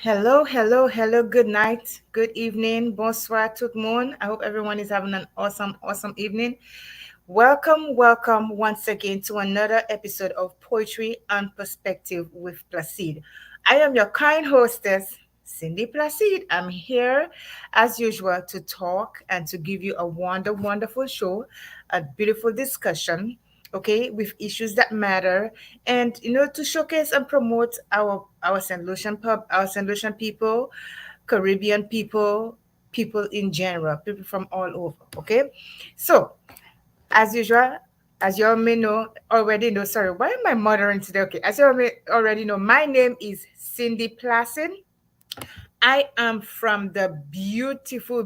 Hello, hello, hello. Good night, good evening, bonsoir, tout le monde. I hope everyone is having an awesome evening. Welcome once again to another episode of Poetry and Perspective with Placide. I am your kind hostess, Cindy Placide. I'm here as usual to talk and to give you a wonderful show, a beautiful discussion, okay, with issues that matter, and to showcase and promote our St. Lucian pub, our St. Lucian people, Caribbean people, people in general, people from all over. Okay, so as usual, as you all may know, already know, sorry, why am I muttering today? Okay, as you all may already know, my name is Cindy Placid. I am from the beautiful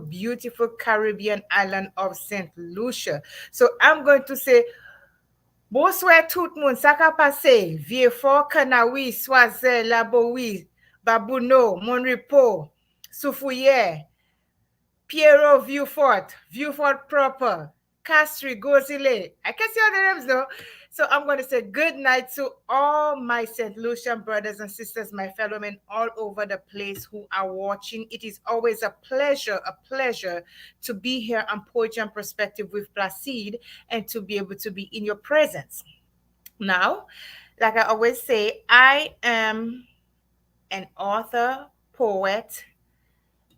Caribbean island of St. Lucia. So I'm going to say, bonsoir tout le monde, ça qu'a passé? Vieux fort, Canawi, Soisel, Laboui, Babouno, Monrepo, Soufouye, Piero Viewfort proper, Castry, Gozile. I can see all the names though. So I'm going to say good night to all my St. Lucian brothers and sisters, my fellow men all over the place who are watching. It is always a pleasure to be here on Poetry and Perspective with Placide and to be able to be in your presence. Now, like I always say, I am an author, poet,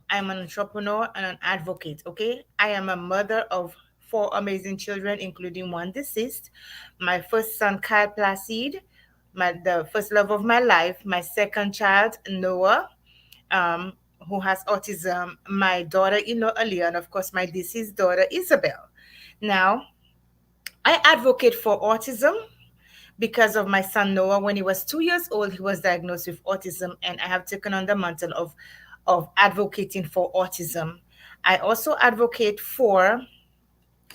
I'm an entrepreneur and an advocate. Okay. I am a mother of four amazing children, including one deceased. My first son, Kyle Placide, the first love of my life. My second child, Noah, um, who has autism. My daughter-in-law, Aliyah, and of course, my deceased daughter, Isabel. Now, I advocate for autism because of my son Noah. When he was 2 years old, he was diagnosed with autism, and I have taken on the mantle of advocating for autism. I also advocate for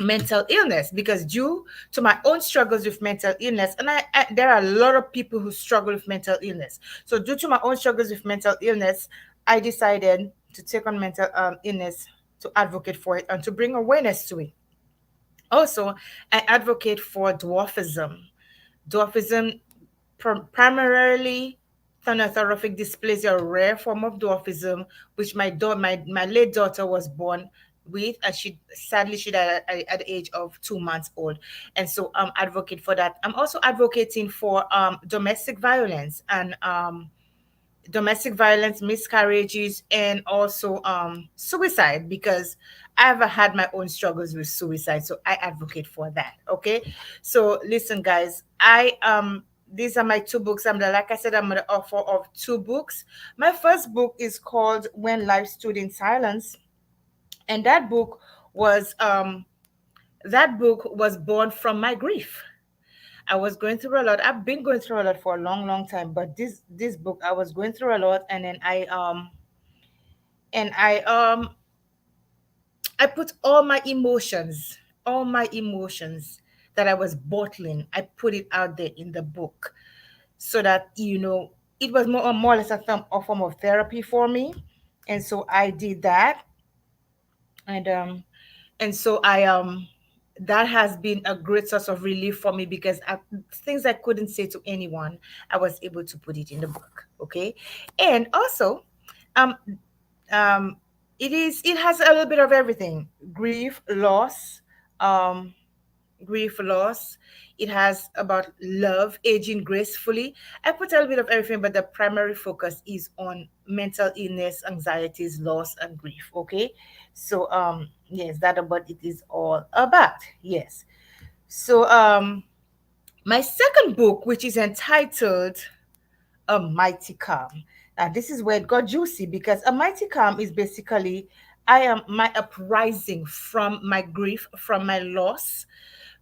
mental illness because due to my own struggles with mental illness, and there are a lot of people who struggle with mental illness. So due to my own struggles with mental illness, I decided to take on mental illness, to advocate for it and to bring awareness to it. Also, I advocate for dwarfism. Dwarfism, primarily thanatophoric dysplasia, a rare form of dwarfism, which my late daughter was born with, and she sadly she died at the age of 2 months old. And so I'm advocate for that. I'm also advocating for domestic violence, miscarriages, and also suicide because I've had my own struggles with suicide. So I advocate for that. Okay. So listen, guys, these are my two books. Like I said, I'm the author of two books. My first book is called When Life Stood in Silence. And that book was born from my grief. I was going through a lot. I've been going through a lot for a long time, but this book I was going through a lot, and then and I put all my emotions that I was bottling. I put it out there in the book so that it was more or less a form of therapy for me, and so I did that, and so I that has been a great source of relief for me because things I couldn't say to anyone, I was able to put it in the book. Okay, and also, um, um, it has a little bit of everything: um, grief, loss. It has about love, aging gracefully. I put a little bit of everything, but the primary focus is on mental illness, anxieties, loss, and grief. Okay, so yes, that what it is all about. Yes. So my second book, which is entitled A Mighty Calm. Now this is where it got juicy because A Mighty Calm is basically I am my uprising from my grief, from my loss,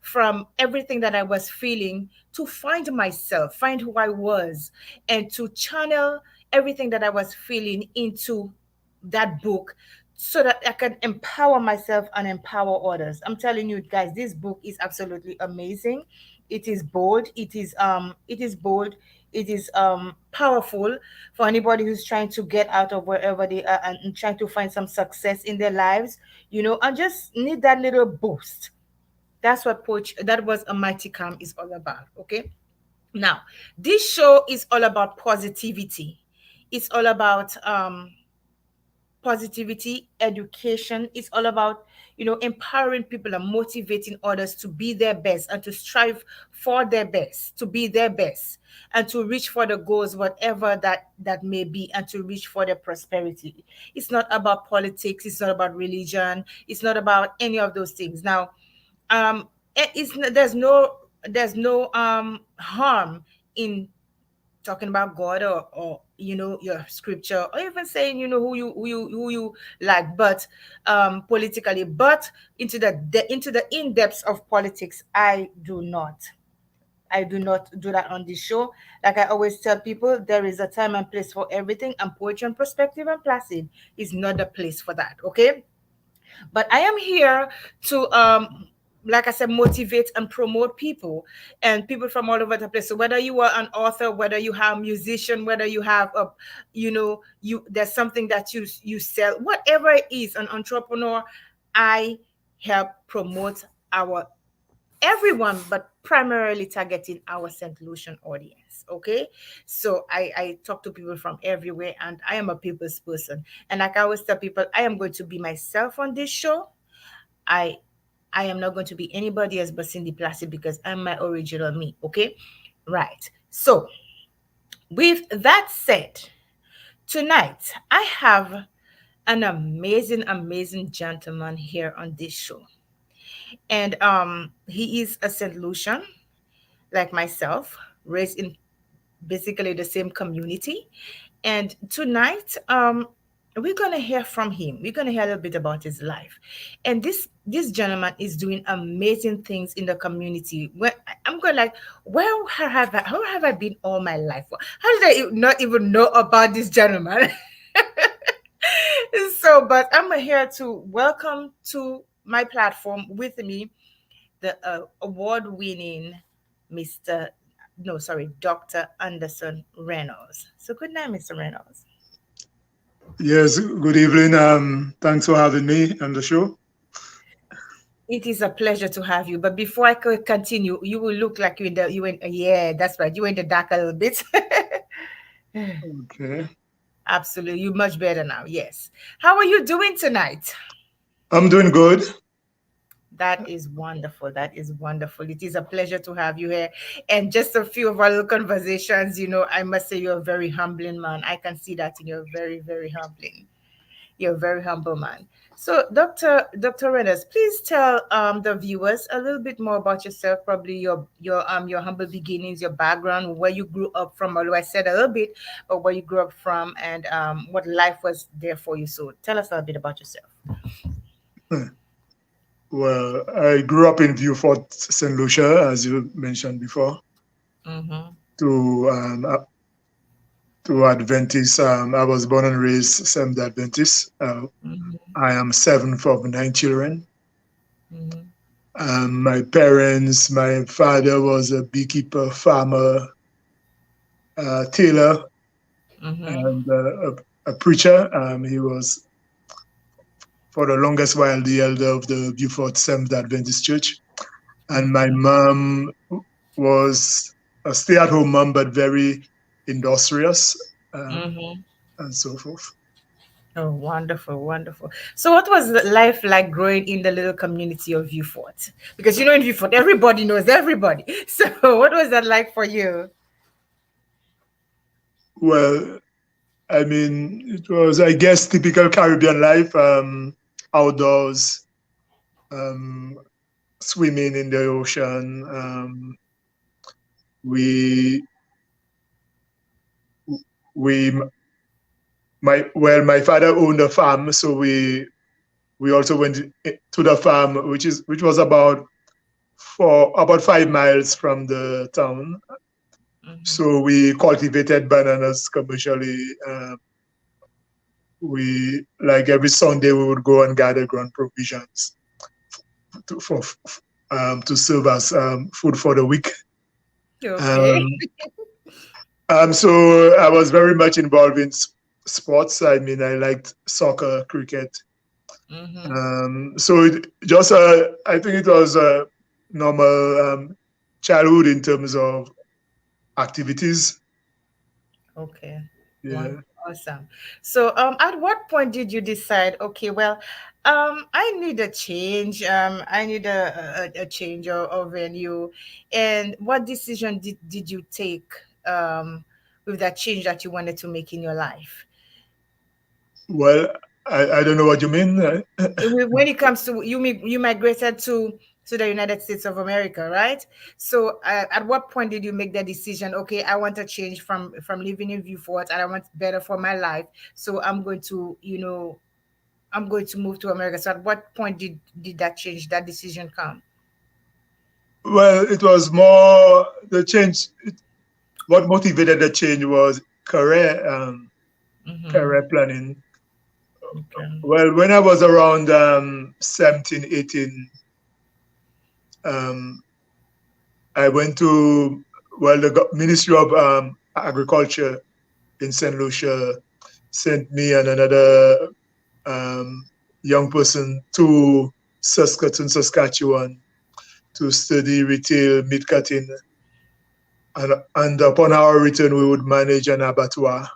from everything that I was feeling, to find myself, find who I was, and to channel everything that I was feeling into that book so that I can empower myself and empower others. I'm telling you guys, this book is absolutely amazing. It is bold, it is powerful for anybody who's trying to get out of wherever they are and trying to find some success in their lives, and just need that little boost. That was A Mighty Calm is all about. Okay. Now, this show is all about positivity. It's all about positivity, education. It's all about, empowering people and motivating others to be their best and to strive for their best, to be their best, and to reach for the goals, whatever that may be, and to reach for their prosperity. It's not about politics. It's not about religion. It's not about any of those things. Now, there's no harm in talking about God, or your scripture, or even saying who you like, but politically, but into the in depths of politics, I do not do that on this show. Like I always tell people, there is a time and place for everything, and Poetry and Perspective and Placid is not the place for that. Okay, but I am here to like I said, motivate and promote people, and people from all over the place. So whether you are an author, whether you have a musician, whether you have a, there's something that you sell, whatever it is, an entrepreneur, I help promote our everyone, but primarily targeting our St. Lucian audience. Okay, so I talk to people from everywhere, and I am a people's person. And like I always tell people, I am going to be myself on this show. I I am not going to be anybody else but Cindy Placid, because I'm my original me. Okay, right. So with that said, tonight I have an amazing, amazing gentleman here on this show, and he is a St. Lucian like myself, raised in basically the same community. And tonight, we're gonna hear from him. We're gonna hear a little bit about his life. And this gentleman is doing amazing things in the community. When I'm going like, how have I been all my life? How did I not even know about this gentleman? So, but I'm here to welcome to my platform with me the award-winning Mr. No, sorry, Dr. Anderson Reynolds. So good night, Mr. Reynolds. Yes, good evening. Thanks for having me on the show. It is a pleasure to have you. But before I could continue, you will look like yeah, that's right. You went the dark a little bit. Okay. Absolutely. You're much better now. Yes. How are you doing tonight? I'm doing good. That is wonderful. That is wonderful. It is a pleasure to have you here. And just a few of our little conversations, I must say you're a very humbling man. I can see that in your very, very humbling. You're a very humble man. So, Dr. Reynolds, please tell the viewers a little bit more about yourself, probably your humble beginnings, your background, where you grew up from. Although I said a little bit, but where you grew up from, and what life was there for you. So, tell us a little bit about yourself. Well, I grew up in Vieux-Fort, St. Lucia, as you mentioned before, Mm-hmm. to Adventist. I was born and raised Seventh Adventist. Mm-hmm. I am seventh of nine children. Mm-hmm. My parents, my father was a beekeeper, farmer, tailor, Mm-hmm. and a preacher. He was for the longest while the elder of the Beaufort Seventh Adventist Church. And my Okay. mom was a stay-at-home mom, but very industrious, Mm-hmm. and so forth. Oh, wonderful, wonderful. So, what was life like growing in the little community of Vieux-Fort? Because in Vieux-Fort, everybody knows everybody. So, what was that like for you? Well, I mean, it was, I guess, typical Caribbean life, outdoors, um, swimming in the ocean. We, we, my father owned a farm, so we also went to the farm, which was about 5 miles from the town. Mm-hmm. So we cultivated bananas commercially. We like every Sunday we would go and gather ground provisions to, for to serve as food for the week. Okay. Um, so I was very much involved in sports. I mean, I liked soccer, cricket. Mm-hmm. So I think it was a normal childhood in terms of activities. Okay. Yeah. Wonderful. Awesome. So, at what point did you decide, okay, well, I need a change. I need a change of venue. And what decision did you take with that change that you wanted to make in your life? Well, I don't know what you mean. When it comes to you migrated to the United States of America, right? So, at what point did you make the decision? Okay, I want a change from living in Viewport, and I want better for my life. So I'm going to, I'm going to move to America. So, at what point did that change, that decision come? Well, it was more the change. What motivated the change was Mm-hmm. career planning. Okay. Well, when I was around 17, 18, um, I went to, well, the Ministry of Agriculture in St. Lucia sent me and another um, young person to Saskatoon, Saskatchewan to study retail meat cutting. And upon our return, we would manage an abattoir.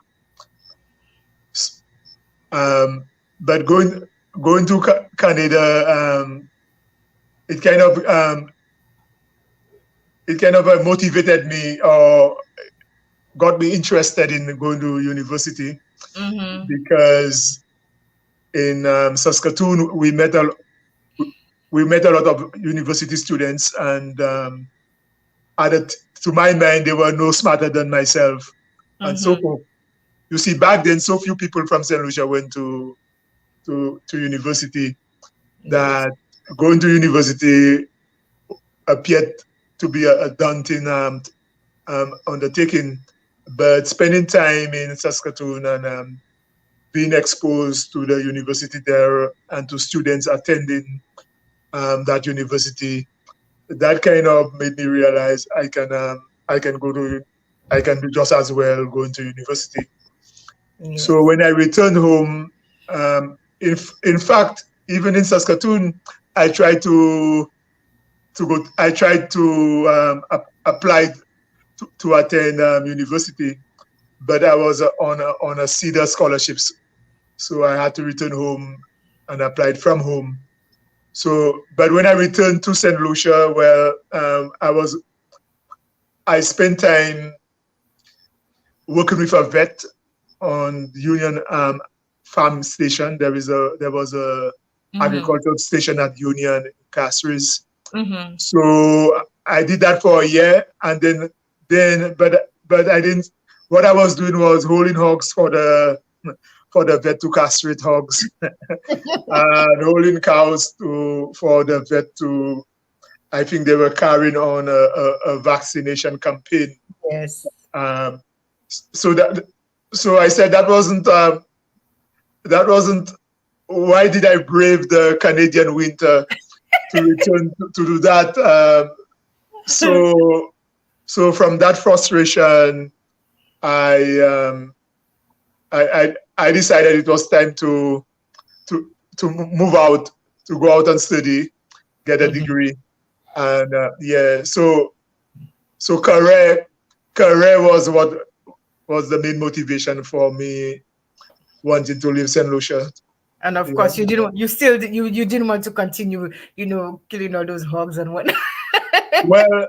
Um, but going to Canada, it kind of motivated me or got me interested in going to university Mm-hmm. because in Saskatoon we met a lot of university students, and added to my mind they were no smarter than myself, and so Mm-hmm. forth. You see, back then so few people from St. Lucia went to university Yes. that going to university appeared to be a daunting undertaking. But spending time in Saskatoon and being exposed to the university there and to students attending that university, that kind of made me realize I can go to I can do just as well going to university. So Yes. when I returned home, in fact, even in Saskatoon, I tried I tried to apply to attend university, but I was on a CEDAR scholarships, so I had to return home and applied from home. So, but when I returned to St. Lucia, well, I spent time working with a vet on Union Farm Station. There was a Mm-hmm. agricultural station at Union Castries. Mm-hmm. So I did that for a year, and but I didn't. What I was doing was holding hogs for the vet to castrate hogs, and holding cows to for the vet to. I think they were carrying on a vaccination campaign. Yes. Um, so that so I said that wasn't why did I brave the Canadian winter to return to do that. So so from that frustration, I, um, I decided it was time to move out, to go out and study, get a Mm-hmm. degree, and yeah. So career was what was the main motivation for me wanting to leave St. Lucia. And of Yeah. course, you didn't. You still you didn't want to continue, killing all those hogs and whatnot. Well,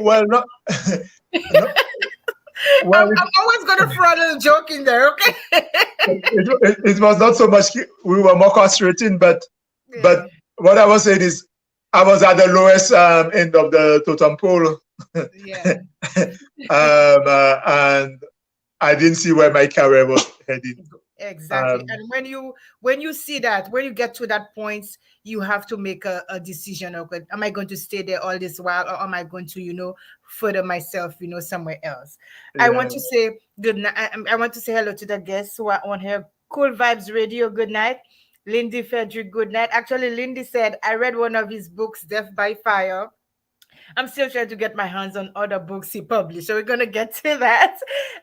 well, not, not well. I'm always gonna throw a little joke in there, okay? It was not so much. We were more concentrating, but Yeah. what I was saying is, I was at the lowest end of the totem pole, Yeah. and I didn't see where my career was heading. Exactly. Um, And when you see that, when you get to that point, you have to make a decision. Okay, am I going to stay there all this while, or am I going to, further myself, somewhere else? I yeah. want to say good night. I want to say hello to the guests who are on here. Cool Vibes Radio, good night. Lindy Frederick, good night. Actually, Lindy said I read one of his books, Death by Fire. I'm still trying to get my hands on other books he published. So we're gonna get to that.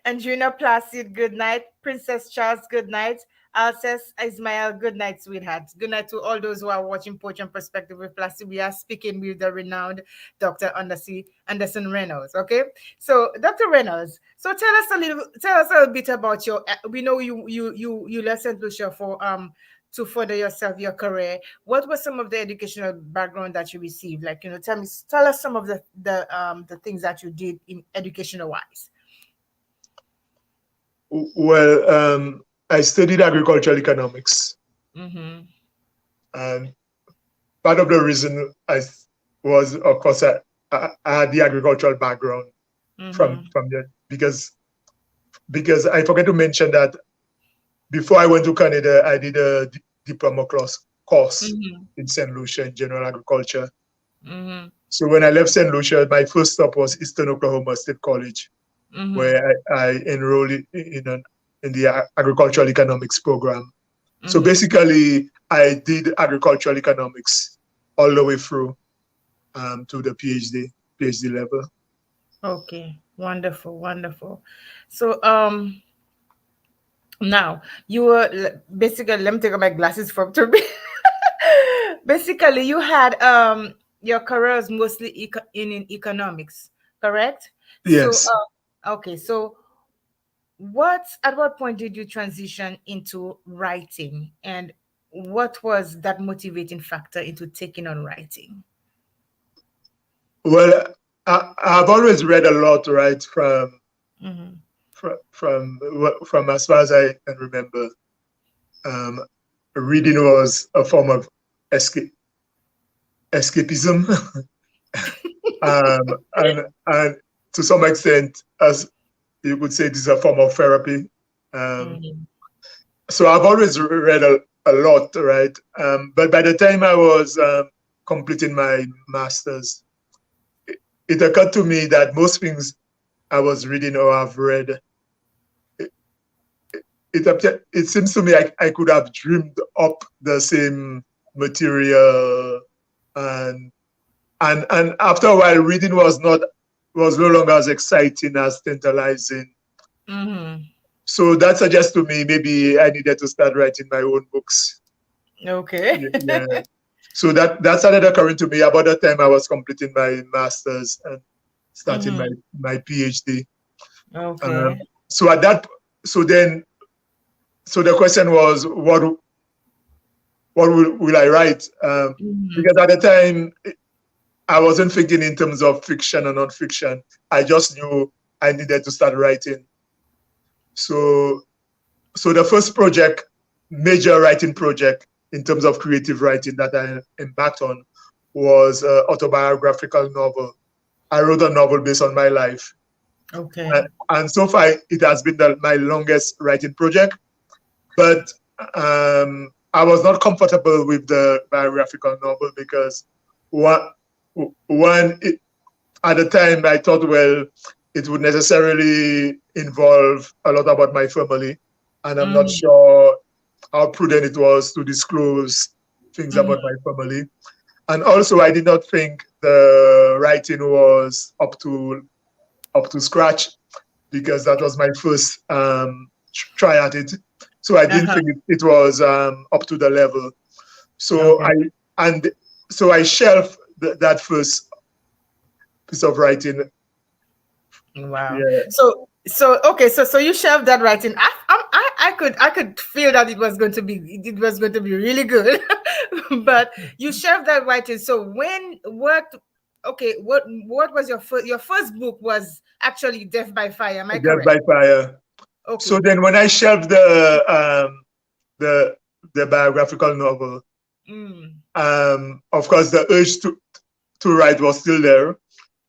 And Gina Placid, good night. Princess Charles, good night. Alces Ismail, good night, sweetheart. Good night to all those who are watching Poach and Perspective with Plastic. We are speaking with the renowned Dr. Anderson Reynolds. Okay, so Dr. Reynolds, so tell us a little bit about your. We know you left Saint Lucia for to further yourself, your career. What was some of the educational background that you received? Like, tell us some of the things that you did in educational wise. Well, I studied agricultural economics, Mm-hmm. and part of the reason was, of course, I had the agricultural background Mm-hmm. from there because I forgot to mention that before I went to Canada, I did a diploma course Mm-hmm. in Saint Lucia in general agriculture. Mm-hmm. So when I left Saint Lucia, my first stop was Eastern Oklahoma State College, Mm-hmm. where I enrolled in the agricultural economics program. So Mm-hmm. basically, I did agricultural economics all the way through to the PhD level. Okay, wonderful, wonderful. So, now you were basically, let me take off my glasses from to be. Basically, you had your career was mostly in economics, correct? So, Yes. okay, so at what point did you transition into writing, and what was that motivating factor into taking on writing? Well, I've always read a lot, right, Mm-hmm. from as far as I can remember. Um, Reading was a form of escapism, um, and to some extent, as you could say, this is a form of therapy. Um, Mm-hmm. so I've always read a lot, right? But by the time I was completing my master's, it occurred to me that most things I was reading or I've read, it, it seems to me I could have dreamed up the same material, and and after a while, reading was no longer as exciting, as tantalizing. Mm-hmm. So that suggests to me maybe I needed to start writing my own books. Okay. Yeah. So that started occurring to me about the time I was completing my master's and starting Mm-hmm. my PhD. Okay. Um, so at that, so then, so the question was, what will I write? Mhm. Because at the time, I wasn't thinking in terms of fiction and non-fiction. I just knew I needed to start writing. So so the first project, major writing project in terms of creative writing that I embarked on was an autobiographical novel. I wrote a novel based on my life. Okay. And so far, it has been my longest writing project. But I was not comfortable with the biographical novel because one, one, at the time I thought, well, it would necessarily involve a lot about my family, and I'm not Mhm. sure how prudent it was to disclose things Mhm. about my family. And also, I did not think the writing was up to scratch because that was my first try at it. So I didn't Uh-huh. think it was up to the level. So Okay. I shelved that first piece of writing. Wow. Yeah, So okay. So you shelved that writing. I could feel that it was going to be really good, but you shelved that writing. So what was your first book was actually Death by Fire. Am I Death correct? by Fire. So Okay. then, when I shelved the the biographical novel, Mm. of course, the urge to write was still there.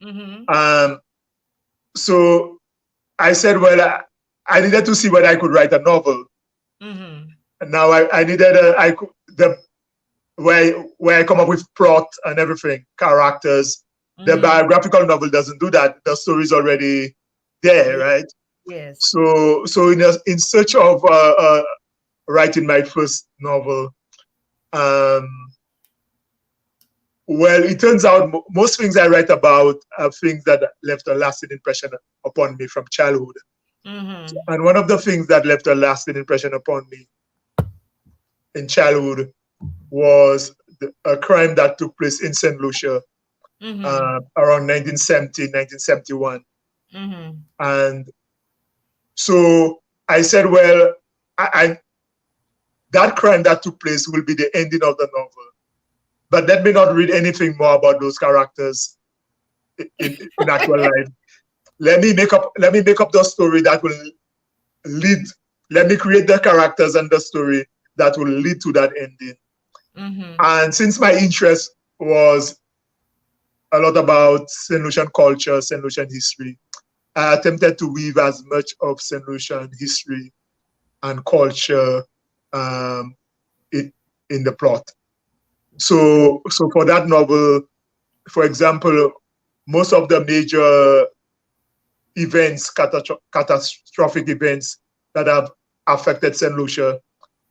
Mm-hmm. Um, so I said, well, I needed to see whether I could write a novel. Mm-hmm. And now I needed the where I come up with plot and everything, characters. The Mm-hmm. biographical novel doesn't do that. The story's already there, Yeah. right? Yes. So in search of writing my first novel, um, well, it turns out most things I write about are things that left a lasting impression upon me from childhood. Mm-hmm. And one of the things that left a lasting impression upon me in childhood was a crime that took place in St. Lucia Mm-hmm. around 1970, 1971. Mm-hmm. And so I said, well, that crime that took place will be the ending of the novel. But let me not read anything more about those characters in actual life. Let me make up the story that will lead. Let me create the characters and the story that will lead to that ending. Mm-hmm. And since my interest was a lot about St. Lucian culture, St. Lucian history, I attempted to weave as much of St. Lucian history and culture um, in, in the plot. So for that novel, for example, most of the major events, catastrophic events that have affected St. Lucia,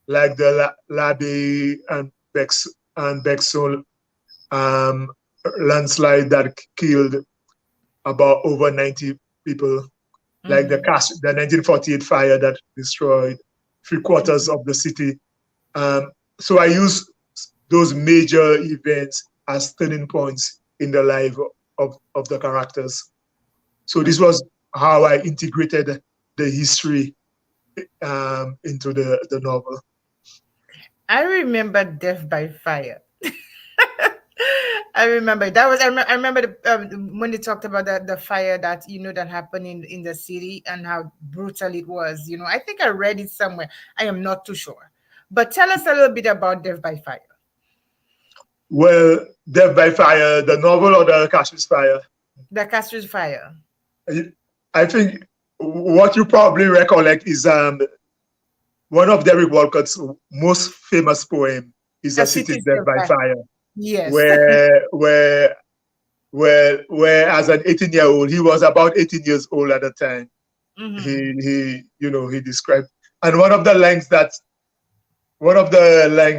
like the Labe and Bexol um, landslide that killed about over 90 people, like Mm-hmm. the 1948 fire that destroyed three-quarters of the city. So I use those major events as turning points in the life of the characters. So this was how I integrated the history into the novel. I remember Death by Fire. I remember that was I remember when they talked about the fire that that happened in the city and how brutal it was. I think I read it somewhere. I am not too sure, but tell us a little bit about Death by Fire. Well, Death by Fire, the novel or the Cash's Fire? The Castro's Fire, I think what you probably recollect is one of Derek Walcott's most famous poem is a A City's city Death still by fire. Fire, Yes. where as an 18-year-old, he was about 18 years old at the time. Mm-hmm. He described, and one of the lines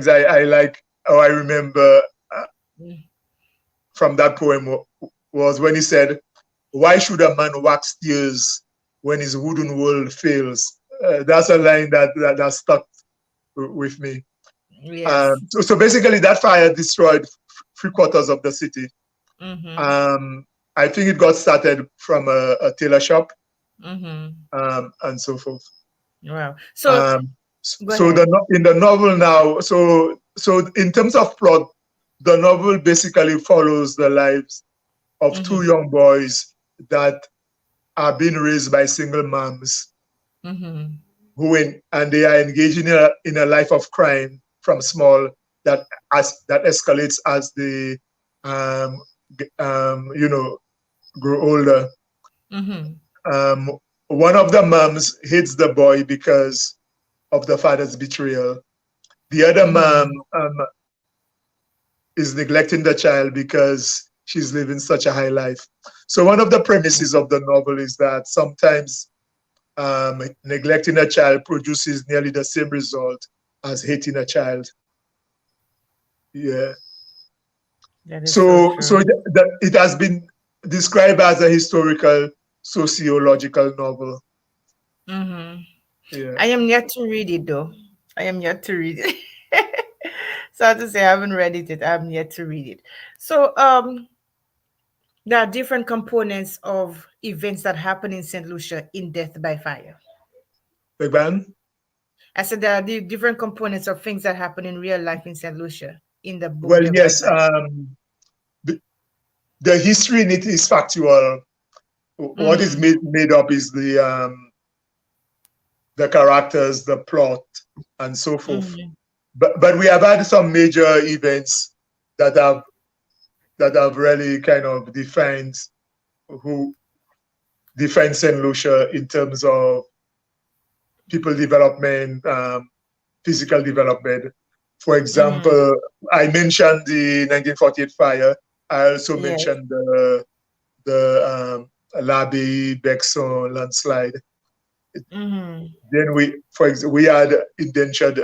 I like or I remember uh, from that poem was when he said, "Why should a man wax tears when his wooden world fails?" That's a line that stuck with me. Yes. So basically, that fire destroyed three-quarters of the city. Mm-hmm. Um, I think it got started from a tailor shop Mm-hmm. and so forth. Wow. So Um, go so ahead. in the novel now, so in terms of plot, the novel basically follows the lives of two Mm-hmm. young boys that are being raised by single moms Mm-hmm. and they are engaging in a life of crime from small that escalates as they um, you know grow older. Mm-hmm. Um, one of the moms hates the boy because of the father's betrayal. The other mom Mm-hmm. is neglecting the child because she's living such a high life. So one of the premises of the novel is that sometimes neglecting a child produces nearly the same result as hating a child. Yeah. That is so So true. it has been described as a historical sociological novel. Mm-hmm. Yeah. I am yet to read it though. I am yet to read it. So to say I haven't read it yet. I'm yet to read it. So there are different components of events that happen in St. Lucia in Death by Fire. Big Bang? I said there are different components of things that happen in real life in St. Lucia in the book Well, Death by yes. Fire. The, the history in it is factual. What is Mm-hmm. made up is the characters, the plot, and so forth. Mm-hmm. But we have had some major events that have that have really kind of who defined Saint Lucia in terms of people development, physical development. For Mm-hmm. example, I mentioned the 1948 fire. I also Yes. mentioned the Labi Bexon landslide. Mm-hmm. Then we had indentured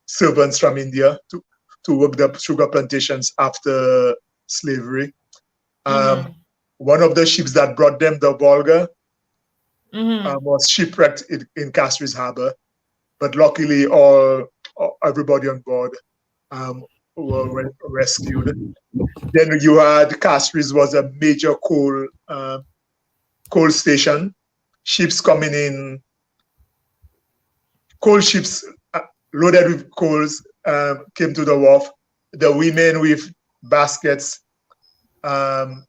servants from India to work the sugar plantations after slavery. Um, Mm-hmm. one of the ships that brought them, the Volga, Mm-hmm. was shipwrecked in Castries Harbor, but luckily all everybody on board um, were rescued. Then you had Castries was a major coal station. Ships coming in, coal ships loaded with coals came to the wharf. The women with baskets um,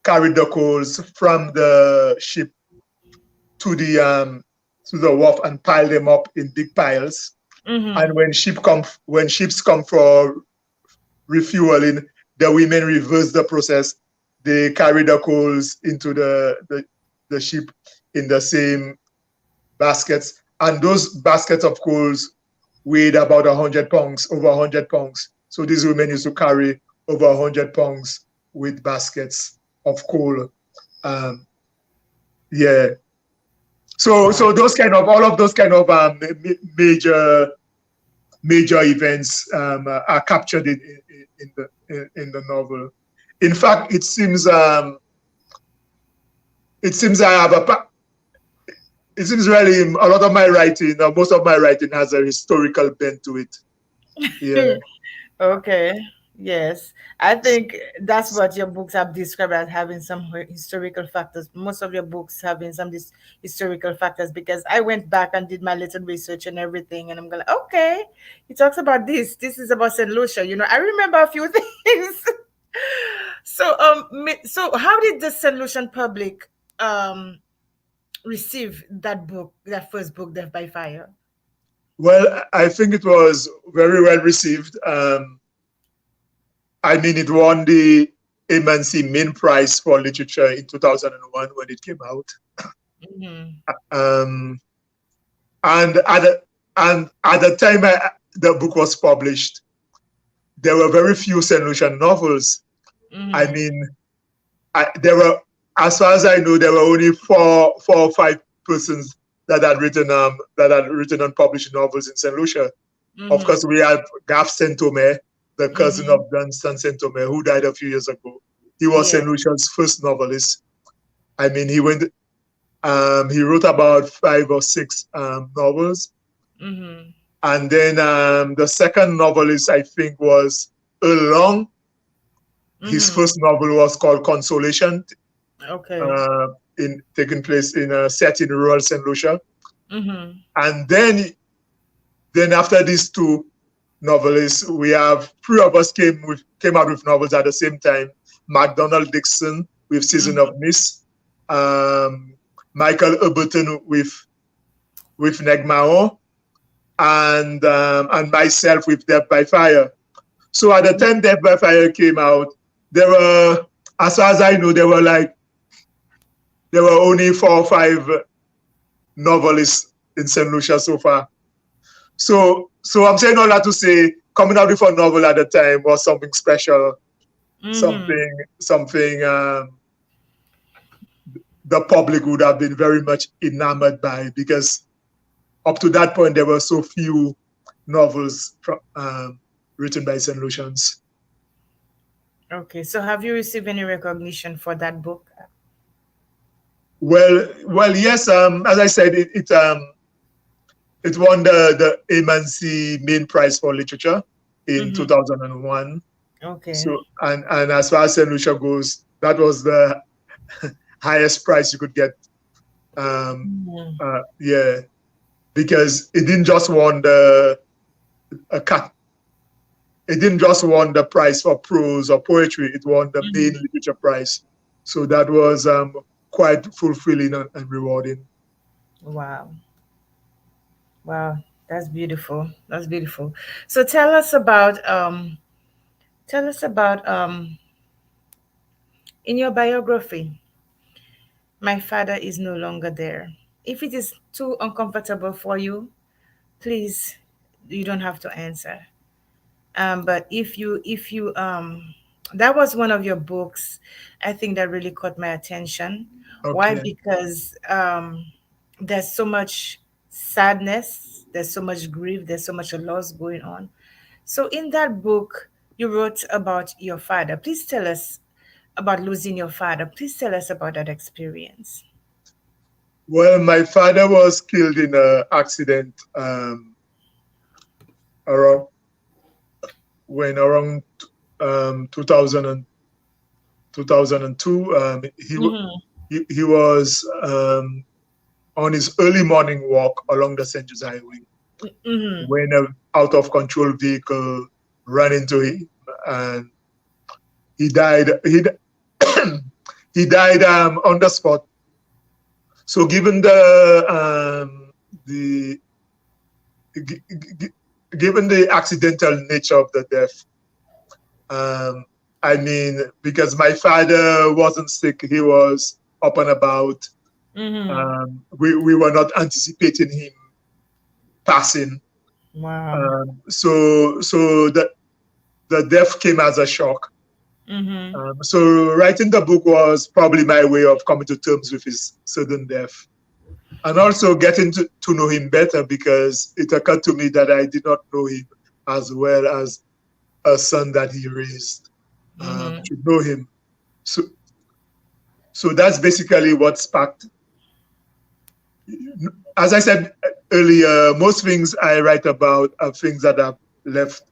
carried the coals from the ship to the wharf and piled them up in big piles. Mm-hmm. And when ships come for refueling, the women reverse the process. They carry the coals into the ship in the same baskets, and those baskets of coals weighed about 100 pounds, over 100 pounds. So these women used to carry over 100 pounds with baskets of coal. Um, yeah. So Wow. those kind of all of those kind of major events are captured in the novel. In fact, it seems I have a it seems really a lot of my writing, most of my writing has a historical bent to it. Yeah. Okay. Yes. I think that's what your books have described as having some historical factors. Most of your books having some historical factors because I went back and did my little research and everything, and I'm going, okay, he talks about this. This is about St. Lucia. I remember a few things. So how did the St. Lucian public um receive that book, that first book, Death by Fire? Well, I think it was very well received. I mean, it won the MNC Main Prize for Literature in 2001 when it came out. Mm-hmm. Um, and at the time the book was published, there were very few St. Lucian novels. I Mm-hmm. mean, there were, as far as I know, there were only four or five persons that had written and published novels in St. Lucia. Of Mm-hmm. course, we had Gav Saint-Omer, the cousin Mm-hmm. of Dunstan Saint-Omer, who died a few years ago. He was Yeah. St. Lucia's first novelist. I mean, he wrote about five or six novels. Mm-hmm. And then the second novelist, I think, was Earl Long. His Mm-hmm. first novel was called Consolation, Okay. uh, in taking place in a set in rural St. Lucia. Mm-hmm. And then after these two novelists, we have three of us came out with novels at the same time. MacDonald Dixon with Season of Mm-hmm. Mist, um, Michael Uberton with Negmao, and myself with Death by Fire. So at the time Death by Fire came out, there were, as far as I know, there were only 4 or 5 novelists in St. Lucia so far. So I'm saying all that to say, coming out with a novel at the time was something special, Mm-hmm. something the public would have been very much enamored by, because up to that point there were so few novels written by St. Lucians. Okay. So have you received any recognition for that book? Well, yes. As I said, it won the Emancy Main Prize for Literature in Mm-hmm. 2001. Okay. So, and as far as St. Lucia goes, that was the highest prize you could get. Mm-hmm. Yeah, because it didn't just won the a cat. It didn't just won the prize for prose or poetry. It won the main Mm-hmm. literature prize. So that was quite fulfilling and rewarding. Wow. Wow. That's beautiful. That's beautiful. So tell us about in your biography, my father is no longer there. If it is too uncomfortable for you, please, you don't have to answer. But if you that was one of your books, I think that really caught my attention. Why? Okay. Because there's so much sadness, there's so much grief, there's so much loss going on. So in that book, you wrote about your father. Please tell us about losing your father. Please tell us about that experience. Well, my father was killed in an accident around around 2000 2002, Mm-hmm. he was on his early morning walk along the St. Joseph Highway Mm-hmm. when a out of control vehicle ran into him, and he died. He died on the spot. So, given the gi- gi- given the accidental nature of the death, um, I mean, because my father wasn't sick, he was up and about. Mm-hmm. We were not anticipating him passing. Wow. So the death came as a shock. Mm-hmm. So writing the book was probably my way of coming to terms with his sudden death, and also getting to know him better, because it occurred to me that I did not know him as well as a son that he raised, Mm-hmm. to know him. So, so that's basically what sparked. As I said earlier, most things I write about are things that have left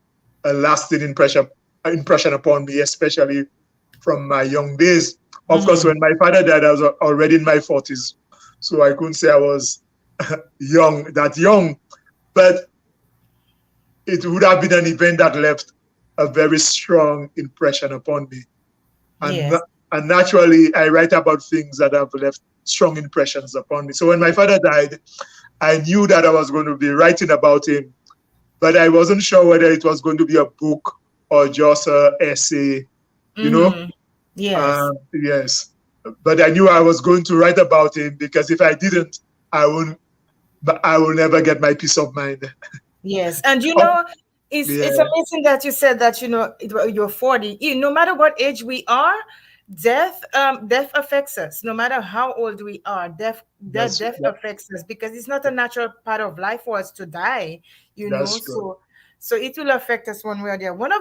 a lasting impression upon me, especially from my young days. Of course, Mm-hmm. when my father died, I was already in my 40s, so I couldn't say I was young, but it would have been an event that left a very strong impression upon me. And, Yes. and naturally, I write about things that have left strong impressions upon me. So when my father died, I knew that I was going to be writing about him, but I wasn't sure whether it was going to be a book or just a essay, you know? Mm-hmm. Yes. Yes. But I knew I was going to write about him, because if I didn't, I won't, I will never get my peace of mind. Yes, and Oh, it's yeah, amazing that you said that you're 40. No matter what age we are, death affects us. No matter how old we are, death that, affects us because it's not a natural part of life for us to die. that's true. So it will affect us one way or the other. One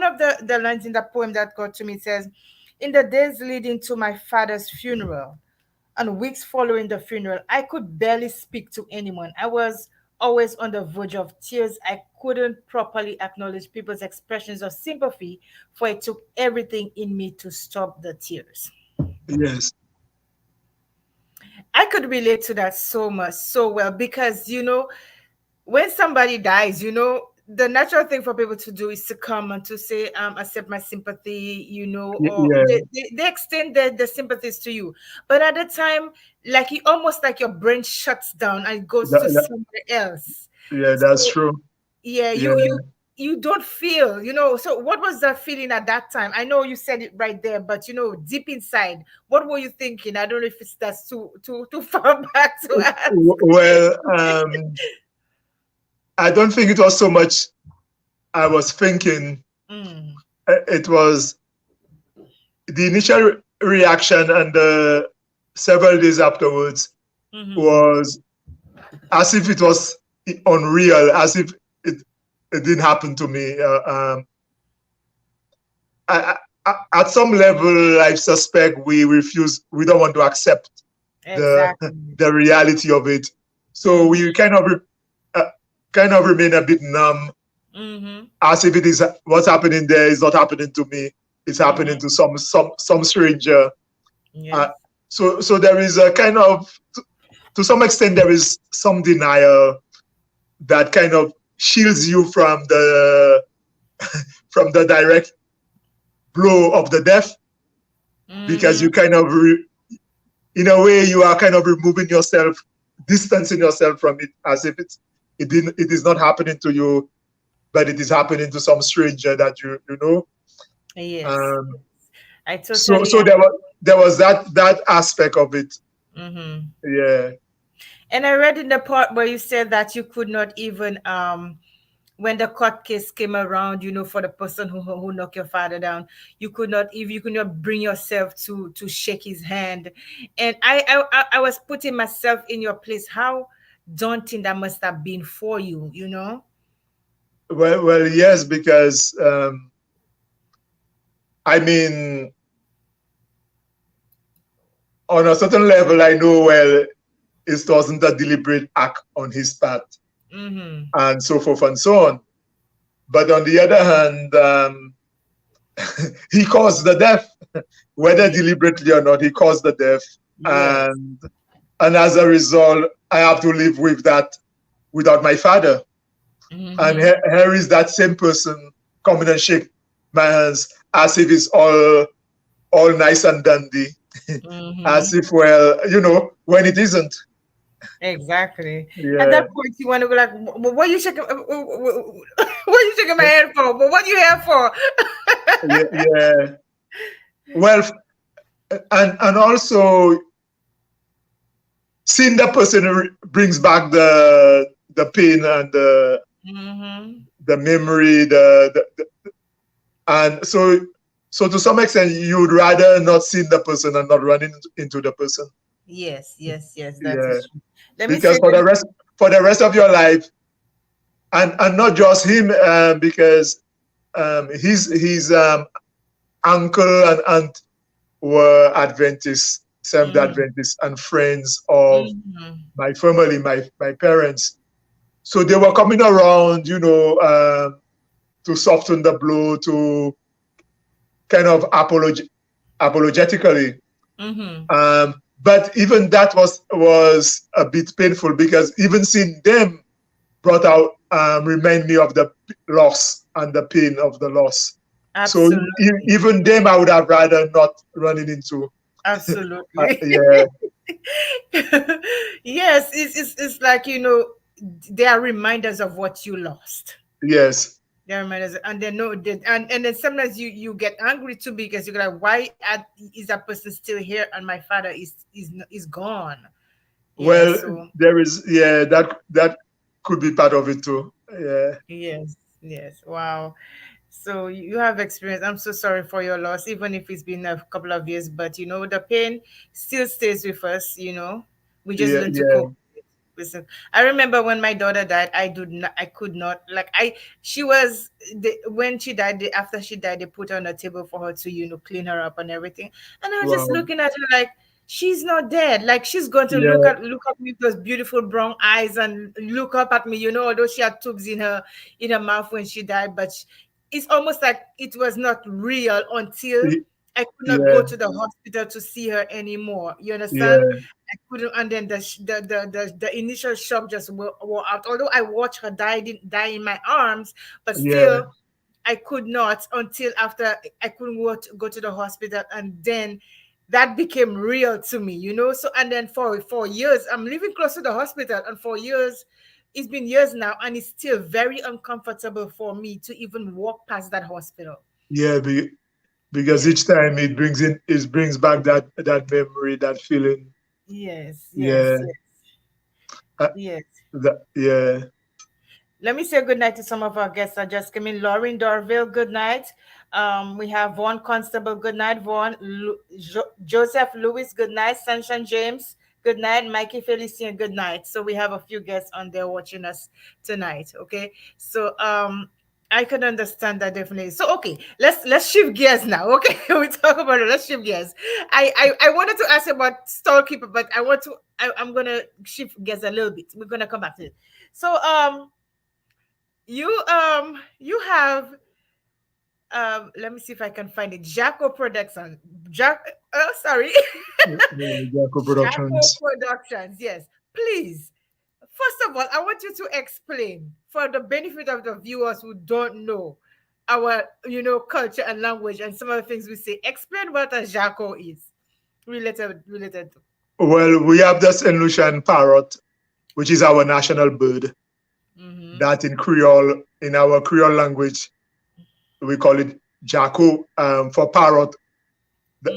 of the lines in that poem that got to me says, "In the days leading to my father's funeral." And weeks following the funeral, I could barely speak to anyone. I was always on the verge of tears. I couldn't properly acknowledge people's expressions of sympathy, for it took everything in me to stop the tears. Yes, I could relate to that so much, so well, because, when somebody dies, the natural thing for people to do is to come and to say, accept my sympathy, or yeah, they extend their sympathies to you. But at the time, like it almost like your brain shuts down and it goes to that, somewhere else. yeah, that's So true. yeah, Yeah, you don't feel, so what was that feeling at that time? I know you said it right there, but deep inside, what were you thinking? I don't know if that's too far back to ask. Well, I don't think it was so much I was thinking. Mm, It was the initial reaction, and the several days afterwards mm-hmm. was as if it was unreal, as if it didn't happen to me. At some level, I suspect we don't want to accept the Exactly. the reality of it. So Mm-hmm. we uh, kind of remain a bit numb, Mm-hmm. as if it is what's happening there is not happening to me. It's happening Mm-hmm. to some stranger. Uh, Yes. so there is a kind of, to some extent, there is some denial that kind of shields you from the direct blow of the death, because Mm-hmm. you kind of in a way you are kind of removing yourself, distancing yourself from it, as if it is not happening to you, but it is happening to some stranger that you know. Yes. Um, I so totally so there was that aspect of it. mm-hmm. Yeah. And I read in the part where you said that you could not even when the court case came around, for the person who knocked your father down, you could not bring yourself to shake his hand. And I was putting myself in your place. How daunting that must have been for you. Well, yes, because I mean, on a certain level, I know, well, it wasn't a deliberate act on his part. Mm-hmm. and so forth and so on. But on the other hand, he caused the death, whether Yeah. deliberately or not. He caused the death, Yes. and as a result, I have to live with that without my father. And Mm-hmm. here is that same person coming and shake my hands as if it's all nice and dandy, as Mm-hmm. if, well, when it isn't. Exactly. At Yeah, that point, you want to go like, "What you shaking? What you shaking my head for? But what you here for?" yeah, yeah. Well, and also seeing that person brings back the pain and Mm-hmm. the memory, and so to some extent you would rather not see the person and not running into the person. Yes, yes, yes. That Yeah, is true. Let me because say good. for the rest of your life, and not just him, because his uncle and aunt were Adventists, Seventh Mm-hmm. Adventists, and friends of Mm-hmm. my family, my parents. So they were coming around, to soften the blow, to kind of apologetically. Mm-hmm. But even that was a bit painful, because even seeing them brought out, remind me of the loss and the pain of the loss. So Absolutely. even them, I would have rather not running into. Absolutely. Yeah, Yes, it's like, they are reminders of what you lost. yes. They are reminders, and they know that, and then sometimes you get angry too, because you're like, is that person still here and my father is gone? Yeah. Well, So there is, yeah, that could be part of it too. Yeah, yes, yes. Wow. So you have experience. I'm so sorry for your loss, even if it's been a couple of years. But the pain still stays with us. We just yeah, learn to yeah. cope. Listen, I remember when my daughter died. I could not, like, she was when she died. After she died, they put her on a table for her to clean her up and everything. And I was just Wow. looking at her like, she's not dead. Like, she's going to Yeah, look at me with those beautiful brown eyes and look up at me. Although she had tubes in her mouth when she died, but it's almost like it was not real until I could not yeah, go to the hospital to see her anymore. You understand? yeah, I couldn't, and then the initial shock just wore out. Although I watched her die in my arms, but yeah, still, I could not until after I couldn't go to the hospital, and then that became real to me. So, and then for years, I'm living close to the hospital, and for years, it's been years now, and it's still very uncomfortable for me to even walk past that hospital. yeah. Because Yes, each time it brings back that memory, that feeling. yes, yes, Yeah, yes, uh, yes. yeah. Let me say good night to some of our guests that just came in. Lauren Dorville, good night. We have Vaughn Constable, good night. Joseph Lewis, good night. Sunshine James, good night. Mikey Felician, good night. So we have a few guests on there watching us tonight. Okay, so I can understand that definitely. So okay, let's shift gears now. Okay, we talk about it. Let's shift gears. I wanted to ask about storekeeper, but I'm gonna shift gears a little bit. We're gonna come back to it. So you have let me see if I can find it. Jaco Production. Sorry. Yeah, Jaco Jaco Productions. Productions. Yes. Please. First of all, I want you to explain for the benefit of the viewers who don't know our, culture and language and some of the things we say. Explain what a Jaco is related to. Well, we have the Saint Lucian parrot, which is our national bird. Mm-hmm. That in our Creole language, we call it Jaco. For parrot,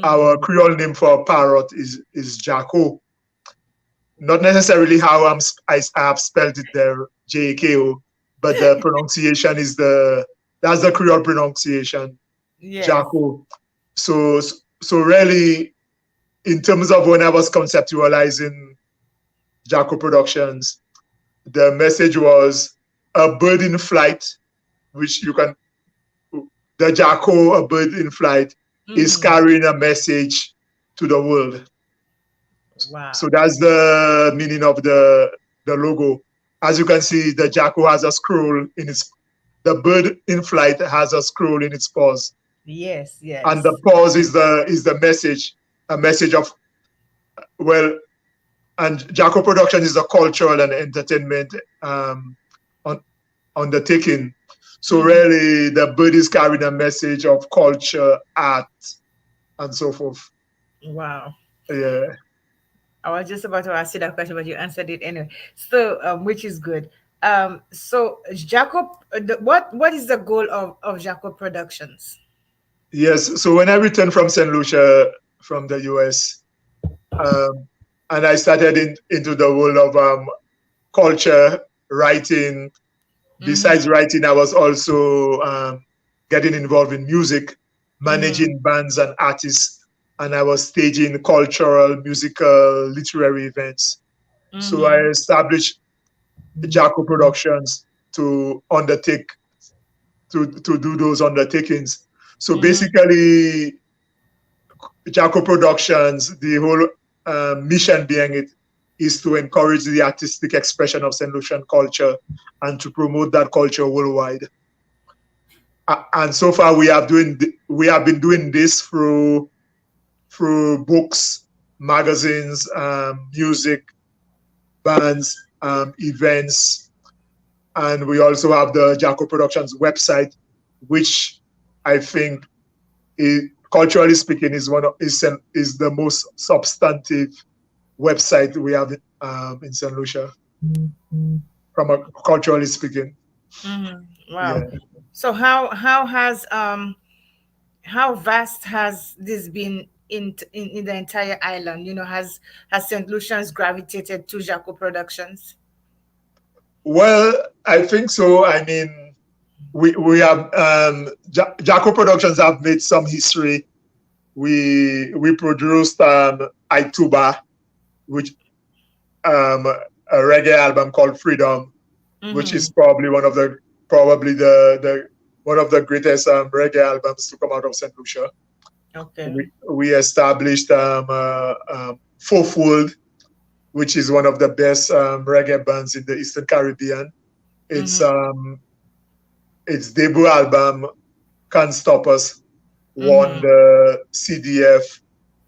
our Mm-hmm. Creole name for parrot is Jaco. Not necessarily how I have spelled it there, Jko, but the pronunciation that's the Creole pronunciation, Yes. Jaco. So so really, in terms of when I was conceptualizing Jaco Productions, the message was a bird in flight, which you can the Jaco, a bird in flight, is Mm-hmm. carrying a message to the world. So Wow. that's the meaning of the logo. as you can see, the jackal has a scroll in its. The bird in flight has a scroll in its paws, Yes, and the yes. paws is the message, a message of, well, and Jaco Production is a cultural and entertainment on, undertaking. So Mhm. really, the bird is carrying a message of culture, art, and so forth. Wow. Yeah. I was just about to ask you that question, but you answered it anyway. So, which is good. So Jacob, what is the goal of Jacob Productions? Yes. So when I returned from St. Lucia from the US, um, and I started into the world of culture, writing. Besides Mm-hmm. writing, I was also getting involved in music, Mm-hmm. managing bands and artists, and I was staging cultural, musical, literary events. So I Mm-hmm. established Jaco Productions to undertake to do those undertakings. So Mm-hmm. basically, Jaco Productions, the whole mission behind it is to encourage the artistic expression of St. Lucian culture and to promote that culture worldwide. And so far we have been doing this through books, magazines, music, bands, events, and we also have the Jaco Productions website, which I think, is, culturally speaking, is the most substantive website we have in St. Lucia, from a culturally speaking. Mm-hmm. Wow. Yeah. So how vast has this been in the entire island? Has St. Lucians gravitated to Jaco Productions? Well, I think so. I mean, we have Jaco Productions have made some history. We produced Ituba, which a reggae album called Freedom, which is Mm-hmm. probably the one of the greatest reggae albums to come out of St. Lucia. Okay. We established Fourfold, which is one of the best reggae bands in the Eastern Caribbean. Its Mm-hmm. its debut album Can't Stop Us won Mm-hmm. the CDF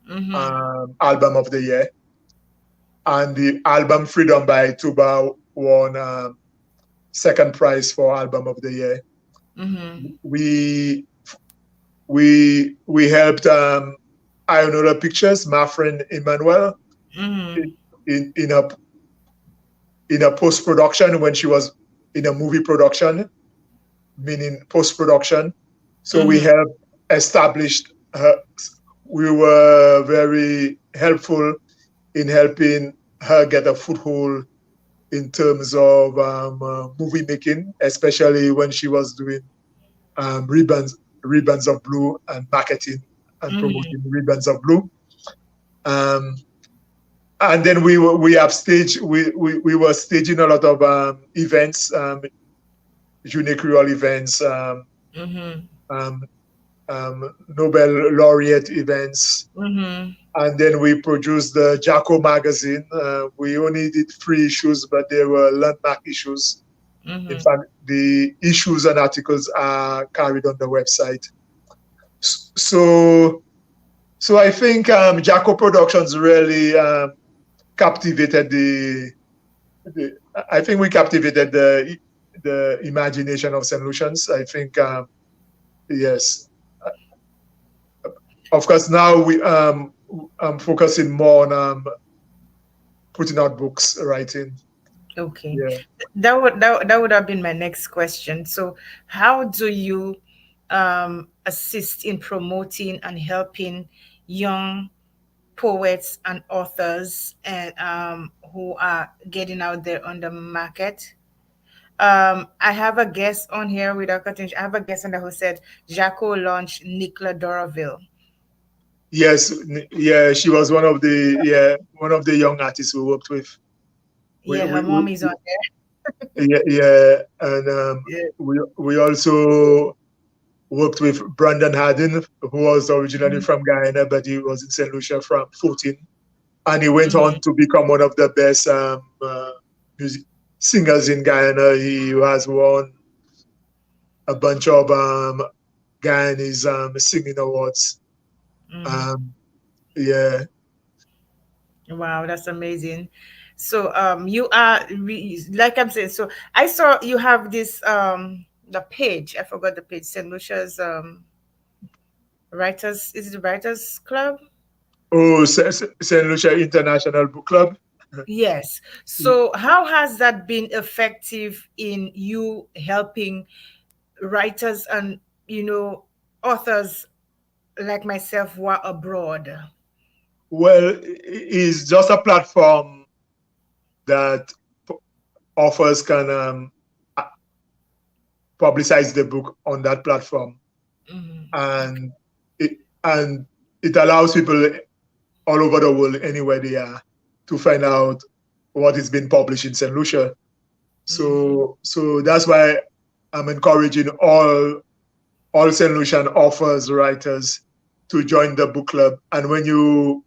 Mm-hmm. album of the year, and the album Freedom by Tuba won second prize for album of the year. Mm-hmm. We we helped Ionora Pictures, my friend Emmanuel, Mm-hmm. in in a post production when she was in a movie production, meaning post production. So we Mm-hmm. helped establish her. We were very helpful in helping her get a foothold in terms of movie making, especially when she was doing ribbons of blue and marketing and Mm-hmm. promoting ribbons of blue. Um, and then we were staging a lot of events, Junior Creole events, Mm-hmm. um, Nobel laureate events, Mm-hmm. and then we produced the Jacko magazine. We only did 3 issues, but they were landmark issues. In Mm-hmm. fact, the issues and articles are carried on the website. So, so I think Jacko Productions really captivated the. I think we captivated the imagination of St. Lucians. I think yes. Of course, now I'm focusing more on putting out books, writing. Okay. Yeah. That would have been my next question. So, how do you assist in promoting and helping young poets and authors and who are getting out there on the market? I have a guest on here without cutting. I have a guest on there who said Jaco launched Nicola Doraville. Yes. Yeah. She was one of the young artists we worked with. Yeah, her mom is on Yeah, and there. we also worked with Brandon Harden, who was originally Yeah. from Guyana, but he was in St. Lucia from 14, and he went Mm-hmm. on to become one of the best music singers in Guyana. He has won a bunch of Guyanese singing awards. Hmm. Um, yeah. Wow, that's amazing. So you are like I'm saying. So I saw you have this the page. I forgot the page. St. Lucia's writers. Is it the Writers Club? Oh, Saint Lucia International Book Club. Yes. So how has that been effective in you helping writers and authors like myself who are abroad? Well, it's just a platform that authors can publicize the book on that platform, Hmm. and and it allows people all over the world, anywhere they are, to find out what is being published in Saint Lucia. Hmm. So that's why I'm encouraging all Saint Lucian authors, writers, to join the book club. And when you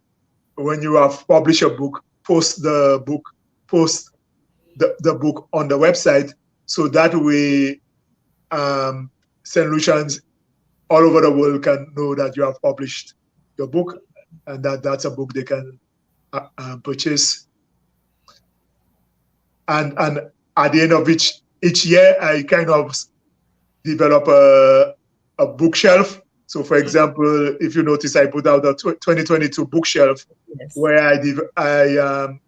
have published a book, post the book on the website, so that way um, Saint Lucians all over the world can know that you have published your book, and that's a book they can purchase. And at the end of each year, I kind of develop a bookshelf. So, for example, if you notice, I put out a 2022 bookshelf Yes. where I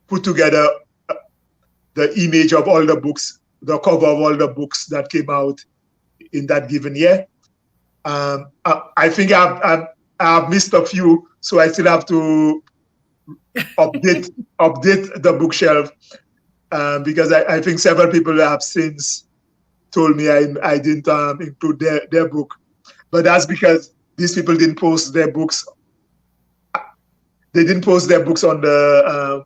put together the image of all the books, the cover of all the books that came out in that given year. I think I've missed a few, so I still have to update update the bookshelf, because I think several people have since told me I didn't include their book, but that's because these people didn't post their books. They didn't post their books On the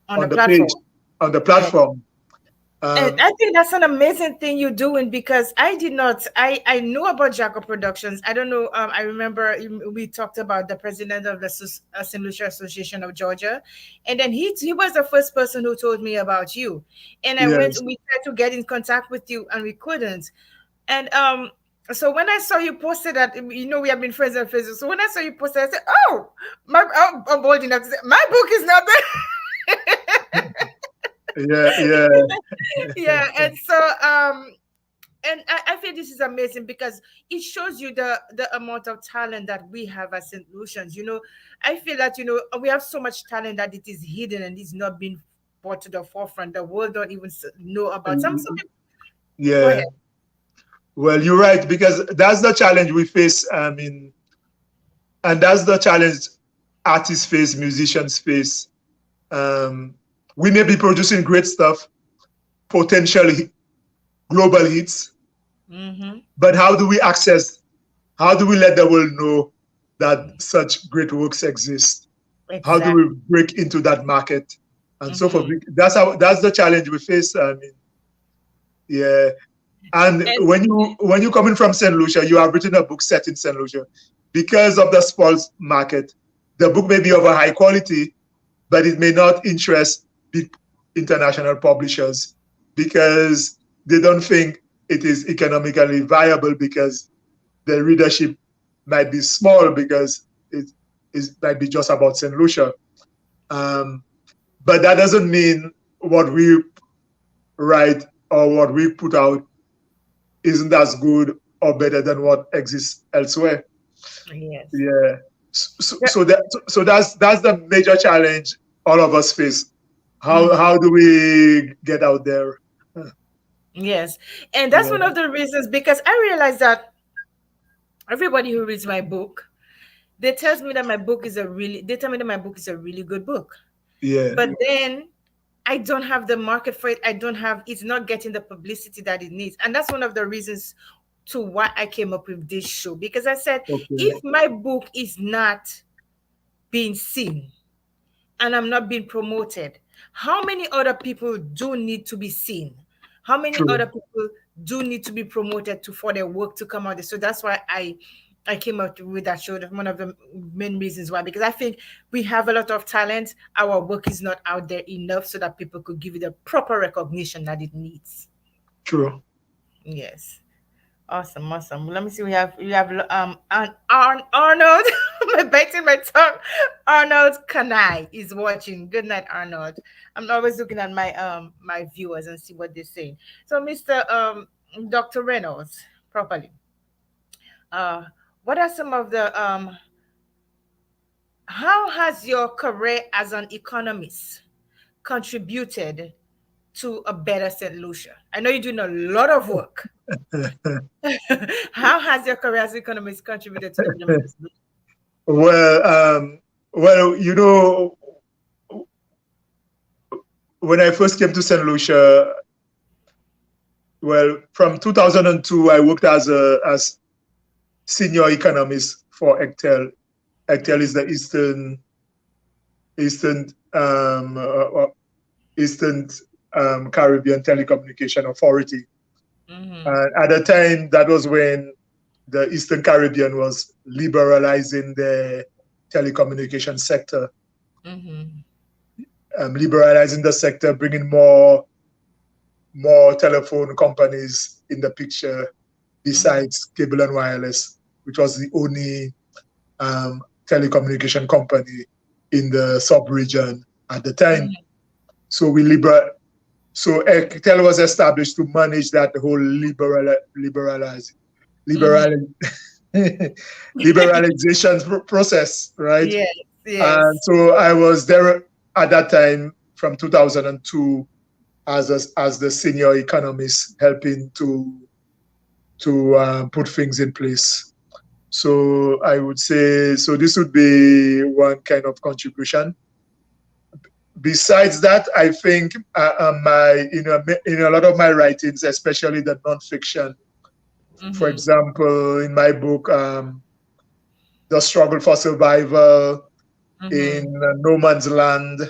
on the page, platform. on the Yeah. platform. And Um, I think that's an amazing thing you're doing because I did not. I know about Jacob Productions. I don't know. I remember we talked about the president of the St. Lucia Association of Georgia, and then he was the first person who told me about you. And I went. yes, We tried to get in contact with you, and we couldn't. And so when I saw you posted that, we have been friends on Facebook. So when I saw you posted, I said, "Oh, I'm bold enough to say my book is not there." yeah, yeah, Yeah, and so and I feel this is amazing because it shows you the amount of talent that we have as St. Lucians. I feel that we have so much talent that it is hidden and is not being brought to the forefront. The world don't even know about some people. Go yeah. ahead. Well, you're right, because that's the challenge we face. I mean, and that's the challenge artists face, musicians face. Um, we may be producing great stuff, potentially global hits, Mm-hmm. but how do we let the world know that such great works exist? How do we Exactly. break into that market? And so forth. Mm-hmm. That's the challenge we face. I mean, yeah. And And when you come in from St. Lucia, you have written a book set in St. Lucia. Because of the sports market, the book may be of a high quality, but it may not interest big international publishers because they don't think it is economically viable, because the readership might be small, because it might be just about St. Lucia. Um, but that doesn't mean what we write or what we put out isn't as good or better than what exists elsewhere. yes. Yeah. Yeah. So that's the major challenge all of us face. Mhm. How do we get out there? Yes. And that's one Yeah. of the reasons because I realized that everybody who reads my book, they tell me that my book is a really good book. Yeah. But then I don't have the market for it. It's not getting the publicity that it needs. And that's one of the reasons to why I came up with this show. Because I said, Okay. if my book is not being seen and I'm not being promoted, how many other people do need to be seen? How many True. other people do need to be promoted for their work to come out? So that's why I came up with that show. That's one of the main reasons why, because I think we have a lot of talent. Our work is not out there enough so that people could give it the proper recognition that it needs. True. Yes. Awesome, awesome. Let me see. We have Arnold. I'm biting my tongue. Arnold Kanai is watching. Good night, Arnold. I'm always looking at my viewers and see what they're saying. So, Mr. Dr. Reynolds, properly. Uh, what are some of the how has your career as an economist contributed to a better St. Lucia? I know you're doing a lot of work. How has your career as an economist contributed to the betterment of St. Lucia? Well, well, when I first came to St. Lucia, well, from 2002, I worked as senior economist for ECTEL. ECTEL is the Eastern Eastern Caribbean Telecommunication Authority. Mm-hmm. At the time, that was when the Eastern Caribbean was liberalizing the telecommunication sector, Mm-hmm. liberalizing the sector, bringing more telephone companies in the picture Mm-hmm. besides cable and wireless, which was the only telecommunication company in the sub-region at the time. Mm-hmm. So so Equitel was established to manage that whole Mm-hmm. liberal liberalization process, right? Yes, And yes. so I was there at that time from 2002 as the senior economist, helping to put things in place. So I would say so. This would be one kind of contribution. Besides that, I think my in a lot of my writings, especially the nonfiction, for Mm-hmm. example, in my book, The Struggle for Survival in Mm-hmm. No Man's Land,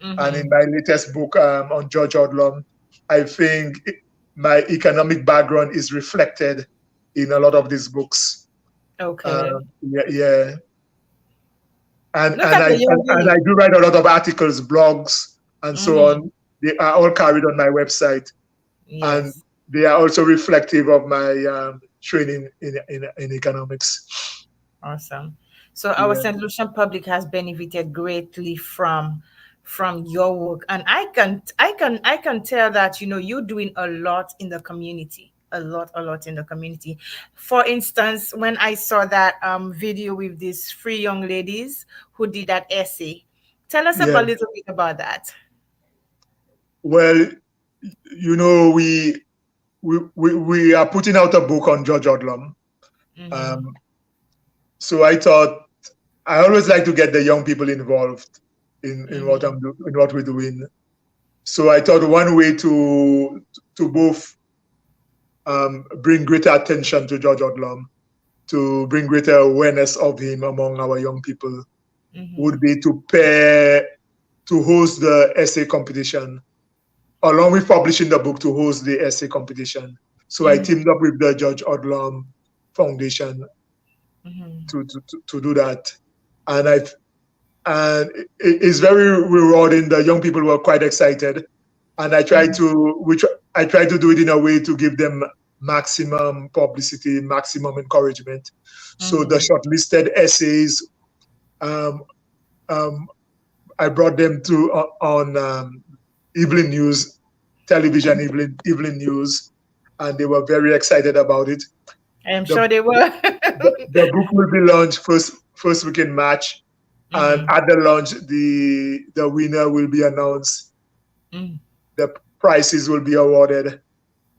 and in Mm-hmm. my latest book on George Odlum, I think my economic background is reflected in a lot of these books. Okay. Yeah, yeah, Look at the young and I lady. do write a lot of articles, blogs, and so Mm-hmm. on. They are all carried on my website, and Yes. they are also reflective of my training in economics. Awesome. So our Yeah, St. Lucian public has benefited greatly from your work, and I can tell that you're doing a lot in the community, a lot in the community. For instance, when I saw that video with these three young ladies who did that essay, tell us yeah. about a little bit about that. Well, you know, we are putting out a book on George Odlum. Mm-hmm. Um, so I thought I always like to get the young people involved in Mm-hmm. in what we're doing. So I thought one way to both bring greater attention to George Odlum, to bring greater awareness of him among our young people, Mm-hmm. would be to host the essay competition, along with publishing the book, to host the essay competition. So I Mm-hmm. teamed up with the George Odlum Foundation Mm-hmm. to do that, and and it's very rewarding. The young people were quite excited, and Mm-hmm. I try to do it in a way to give them maximum publicity, maximum encouragement. So the Mm-hmm. shortlisted essays, um, um, I brought them to on evening news, television evening news, and they were very excited about it. I am The, sure they were. the book will be launched first week in March, and Mm-hmm. at the launch, the winner will be announced. Mm-hmm. The prizes will be awarded,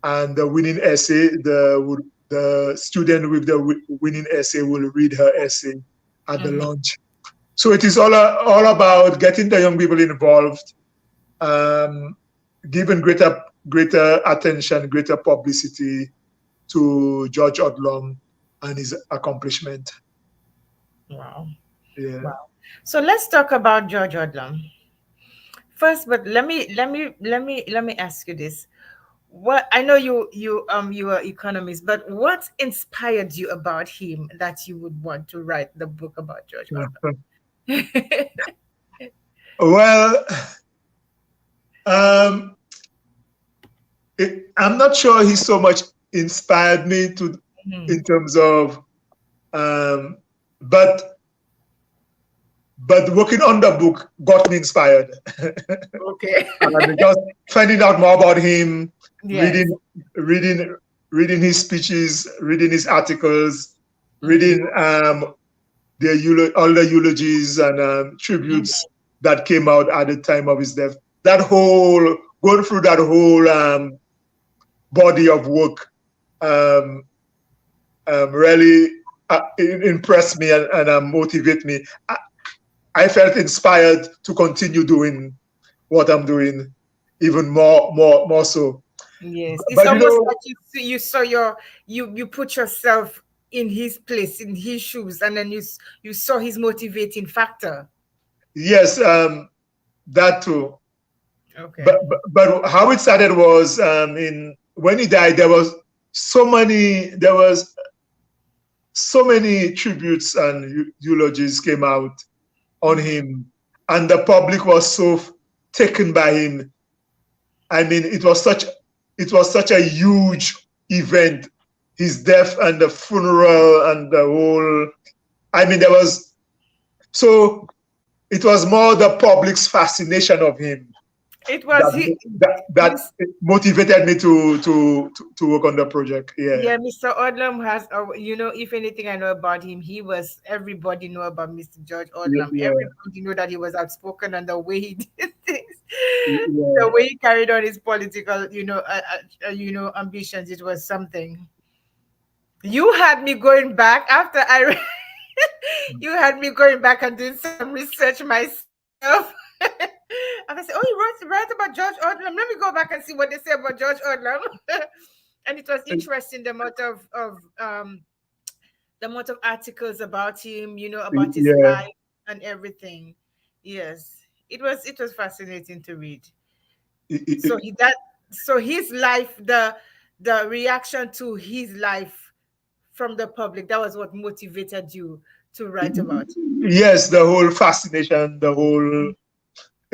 and the winning essay, the student with the winning essay will read her essay at the Mm-hmm. launch. So it is all about getting the young people involved, um, giving greater attention, greater publicity to George Odlum and his accomplishment. Wow. Yeah, Wow. So let's talk about George Odlum first. But let me ask you this: what I know you are economist, but what inspired you about him that you would want to write the book about George Orwell? Well, um, I'm not sure he so much inspired me to Mhm. in terms of, um, but working on the book got me inspired. Okay. And just finding out more about him, Yes. reading, reading, reading his speeches, reading his articles, Mm-hmm. reading all the eulogies and tributes that came out at the time of his death. That whole going through that whole body of work um, really impressed me and motivate me. I felt inspired to continue doing what I'm doing, even more so. Yes, it's But almost like you saw you put yourself in his place, in his shoes, and then you saw his motivating factor. yes, that too. Okay. But how it started was in when he died, there was so many tributes and eulogies came out on Mm-hmm. him, and the public was so taken by him. I mean, it was such a huge event, his death and the funeral and the whole. I mean, there was so it was more the public's fascination of him It was he, that Miss. motivated me to work on the project. Yeah, Yeah, Mr. Odlum has, if anything I know about him, he was, everybody know about Mr. George Odlum. yeah, Everybody know that he was outspoken and the way he did things, the yeah. way he carried on his political, ambitions. It was something. You had me going back after you had me going back and doing some research myself. And I said, "Oh, you wrote about George Odlum. Let me go back and see what they say about George Odlum." And it was interesting the amount of articles about him, about his Yeah. life and everything. Yes, it was fascinating to read. So he that so his life, the reaction to his life from the public, that was what motivated you to write about Yes, the whole fascination, the whole it.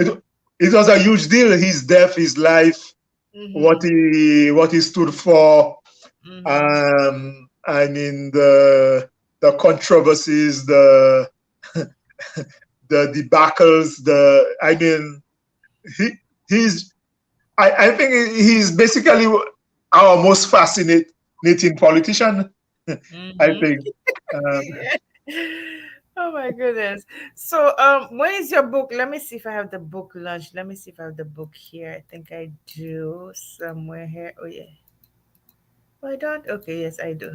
it, it was a huge deal. His death, his life, Mm-hmm. what he stood for. Mm-hmm. I mean the controversies, the debacles, I mean he he's I think he's basically our most fascinating politician. I Mm-hmm. think. Um, Oh my goodness. So when is your book? Let me see if I have the book launch. Let me see if I have the book here. I think I do somewhere here. Oh yeah. Oh, I don't. Okay, yes, I do.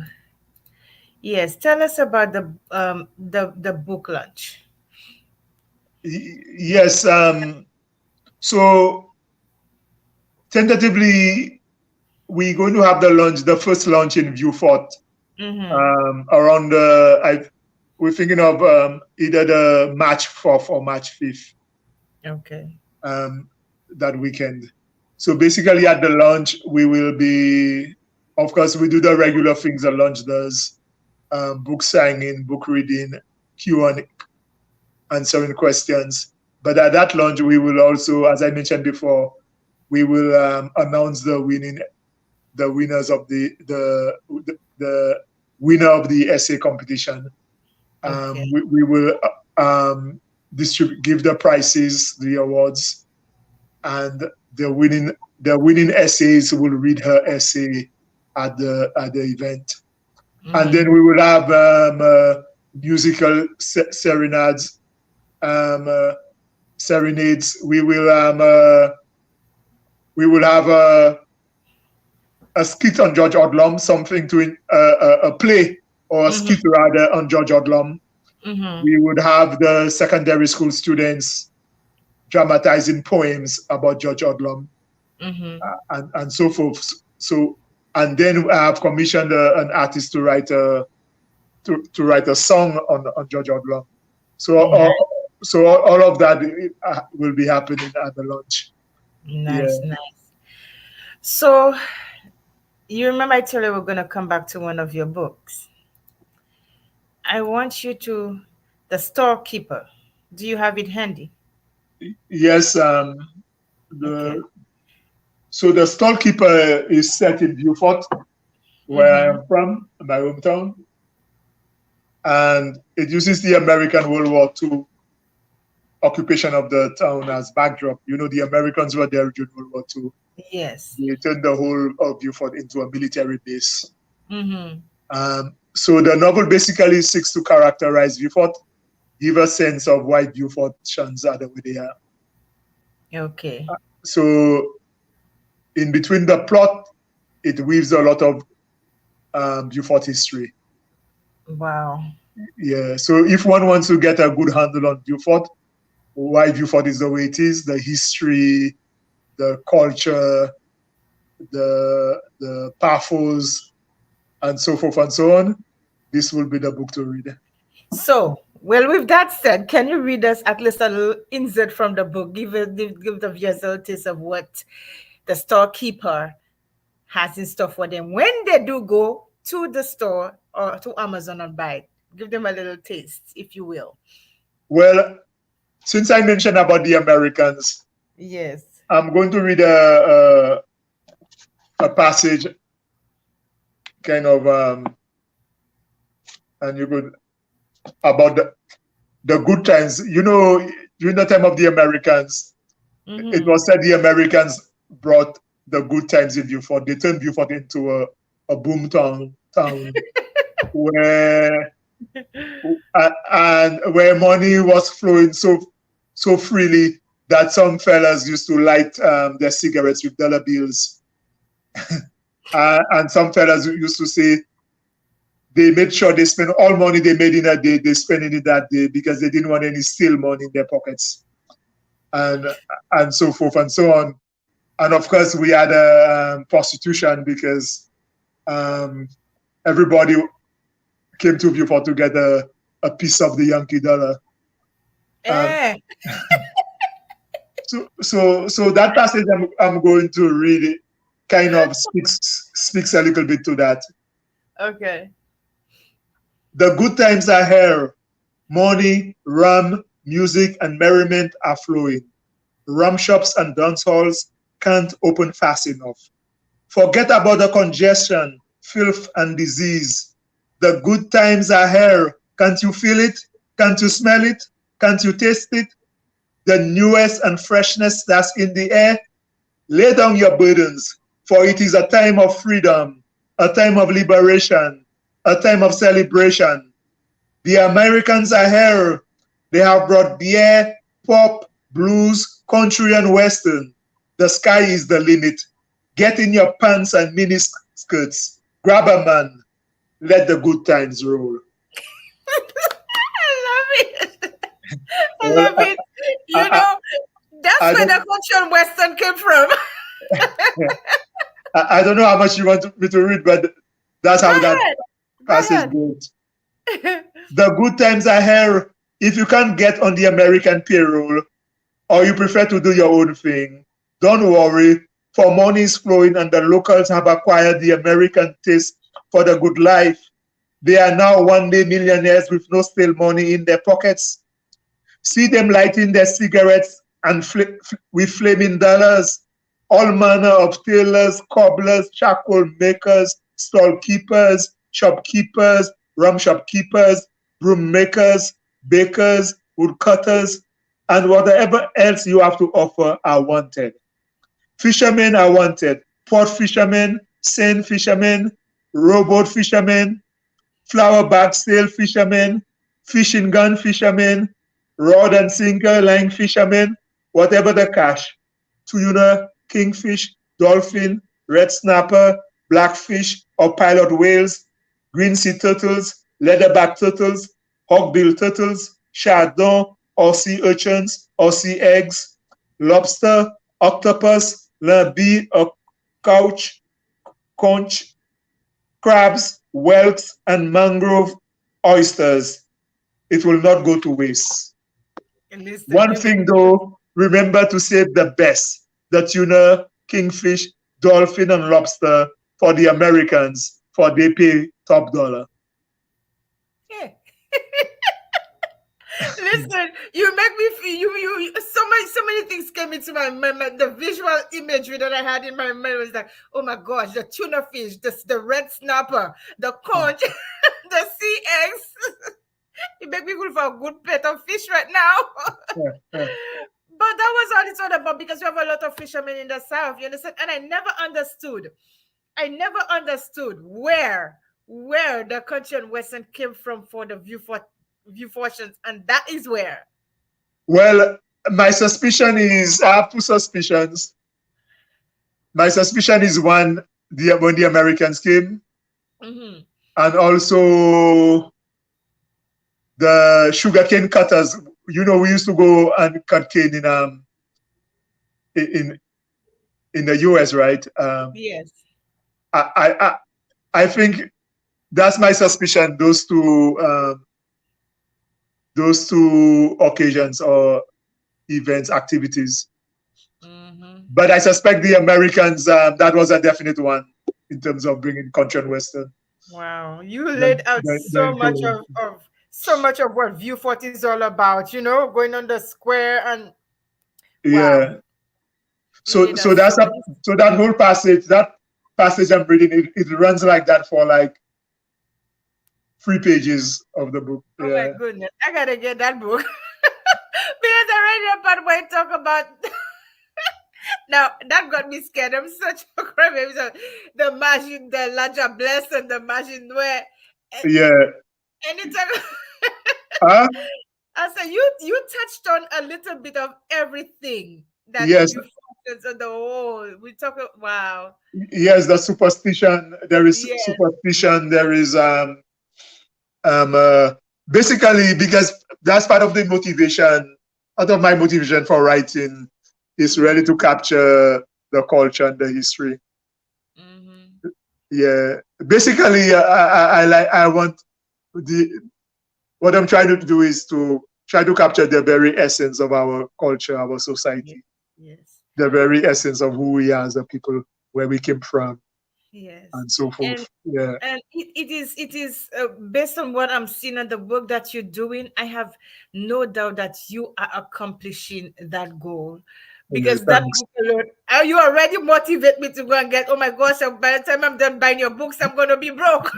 Yes, tell us about the book launch. yes. So tentatively, we're going to have the first launch in Viewfort Mm-hmm. around we're thinking of either the March 4th or March 5th Okay. um, that weekend. So basically, at the launch, we will be, of course, we do the regular things a launch does: book signing, book reading, Q&A, answering questions. But at that launch, we will also, as I mentioned before, we will announce the winners of the winner of the essay competition. Okay. We will give the prizes, the awards, and the winning essays will read her essay at the event, and Mm-hmm. then we will have musical serenades. Um, uh, Serenades. We will have a skit on George Odlum, something to a play or a Mm-hmm. skit rather on George Odlum. Mm-hmm. We would have the secondary school students dramatizing poems about George Odlum Mm-hmm. and so forth. So and then I have commissioned an artist to write a song on George Odlum. So Nice, all of that will be happening at the launch. Yeah. nice, nice. So you remember I told you we're gonna come back to one of your books. I want you to the storekeeper. Do you have it handy? Yes, Okay. the so the storekeeper is set in Beaufort, where I Mm-hmm. am from, my hometown, and it uses the American World War II occupation of the town as backdrop. You know, the Americans were there during World War II. Yes. They turned the whole of Beaufort into a military base. Mm-hmm. So the novel basically seeks to characterize Beaufort, give a sense of why Beaufortians are the way they are. Okay. So in between the plot, it weaves a lot of Beaufort history. Wow. Yeah. So if one wants to get a good handle on Beaufort, why Beaufort is the way it is, the history, the culture, the pathos, and so forth and so on, this will be the book to read. So, well, with that said, can you read us at least a little insert from the book? Give the viewers a taste of what the storekeeper has in store for them when they do go to the store or to Amazon and buy it. Give them a little taste, if you will. Well, since I mentioned about the Americans, Yes. I'm going to read a passage kind of and you could about the good times. You know, during the time of the Americans, it Mm-hmm. was said the Americans brought the good times in Beaufort. They turned Beaufort into a boom town where and where money was flowing so freely that some fellas used to light their cigarettes with dollar bills, and some fellas used to say they made sure they spent all money they made in a day, they spent it in that day because they didn't want any still money in their pockets, and and so forth and so on. And of course, we had prostitution because um, everybody came to Beaufort to get a piece of the Yankee dollar. Um, Eh. so that passage I'm going to read it kind of speaks a little bit to that. Okay. The good times are here. Money, rum, music, and merriment are flowing. Rum shops and dance halls can't open fast enough. Forget about the congestion, filth, and disease. The good times are here. Can't you feel it? Can't you smell it? Can't you taste it? The newest and freshness that's in the air. Lay down your burdens, for it is a time of freedom, a time of liberation, a time of celebration. The Americans are here. They have brought beer, pop, blues, country, and western. The sky is the limit. Get in your pants and mini skirts. Grab a man. Let the good times roll. I love it. I Well, love it. You I, know, that's I, I where the don't culture and Western came from. I don't know how much you want me to read, but that's Go how that ahead. Go passage ahead. goes. The good times are here. If you can't get on the American payroll or you prefer to do your own thing, don't worry, for money is flowing and the locals have acquired the American taste for the good life. They are now one day millionaires with no still money in their pockets. See them lighting their cigarettes and with flaming dollars. All manner of tailors, cobblers, charcoal makers, stall keepers, shopkeepers, rum shopkeepers, broom makers, bakers, woodcutters, and whatever else you have to offer are wanted. Fishermen are wanted. Port fishermen, seine fishermen, rowboat fishermen, flower bag sail fishermen, fishing gun fishermen, rod and sinker line fishermen, whatever the cash. Tuna, kingfish, dolphin, red snapper, blackfish or pilot whales, green sea turtles, leatherback turtles, hawkbill turtles, chardon or sea urchins or sea eggs, lobster, octopus, lambi or couch, conch, crabs, whelks, and mangrove oysters. It will not go to waste. Listen, One you need thing though, remember to save the best, the tuna, kingfish, dolphin and lobster for the Americans, for they pay top dollar. Yeah. Listen, you make me feel so many things came into my mind. The visual imagery that I had in my mind was like, oh my gosh, the tuna fish, the red snapper, the conch, the sea eggs. You make me go for a good plate of fish right now. But that was all it's all about because we have a lot of fishermen in the south, you understand? And I never understood where the country and western came from for the view fortunes, and that is where. Well, my suspicion is I have two suspicions. My suspicion is one, when the Americans came, Mm-hmm. and also the sugarcane cutters. You know, we used to go and cut cane in in the US, right? Yes. I, I I think that's my suspicion. Those two occasions or events, activities. Mm-hmm. But I suspect the Americans, that was a definite one in terms of bringing country and western. Wow, you The, laid out the so much influence. of what View Fort is all about, going on the square and wow, Yeah. you laid out So so that's a many. so that whole passage I'm reading, it runs like that for like 3 pages of the book. Oh my Yeah. goodness, I gotta get that book because I read a part where it talk about. Now that got me scared. I'm such a crybaby. So the machine, the larger blessing, the machine where Yeah. anytime. Huh? I said you touched on a little bit of everything that Yes. you focus on the whole. We talk about wow. Yes, the superstition. There is Yes. superstition. There is um uh, basically because that's part of the motivation. Part of my motivation for writing is really Mm-hmm. to capture the culture and the history. Mm-hmm. Yeah, basically, I want the what I'm trying to do is to try to capture the very essence of our culture, our Yes. society, Yes. the very essence of who we are as a people, where we came from, Yes. and so And forth. Yeah, it is based on what I'm seeing and the work that you're doing. I have no doubt that you are accomplishing that goal yeah. because that Thanks. book alone, you already motivate me to go and get. Oh my gosh! By the time I'm done buying your books, I'm gonna be broke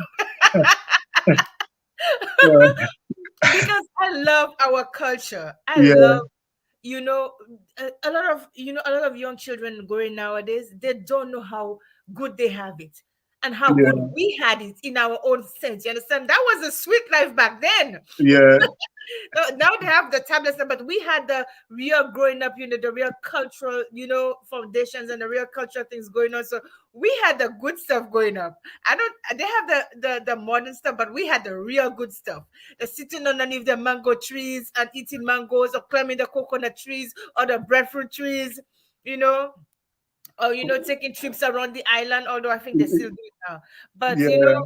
Yeah, because I love our culture. I yeah, love you know a lot of young children growing nowadays, they don't know how good they have it and how good yeah, we had it in our own sense. You understand? That was a sweet life back then. yeah, Now they have the tablets, but we had the real growing up, the real cultural, foundations and the real cultural things going on. So we had the good stuff going up. I don't. They have the modern stuff, but we had the real good stuff. The sitting underneath the mango trees and eating mangoes, or climbing the coconut trees or the breadfruit trees. You know, or taking trips around the island. Although I think they still do it now, but yeah.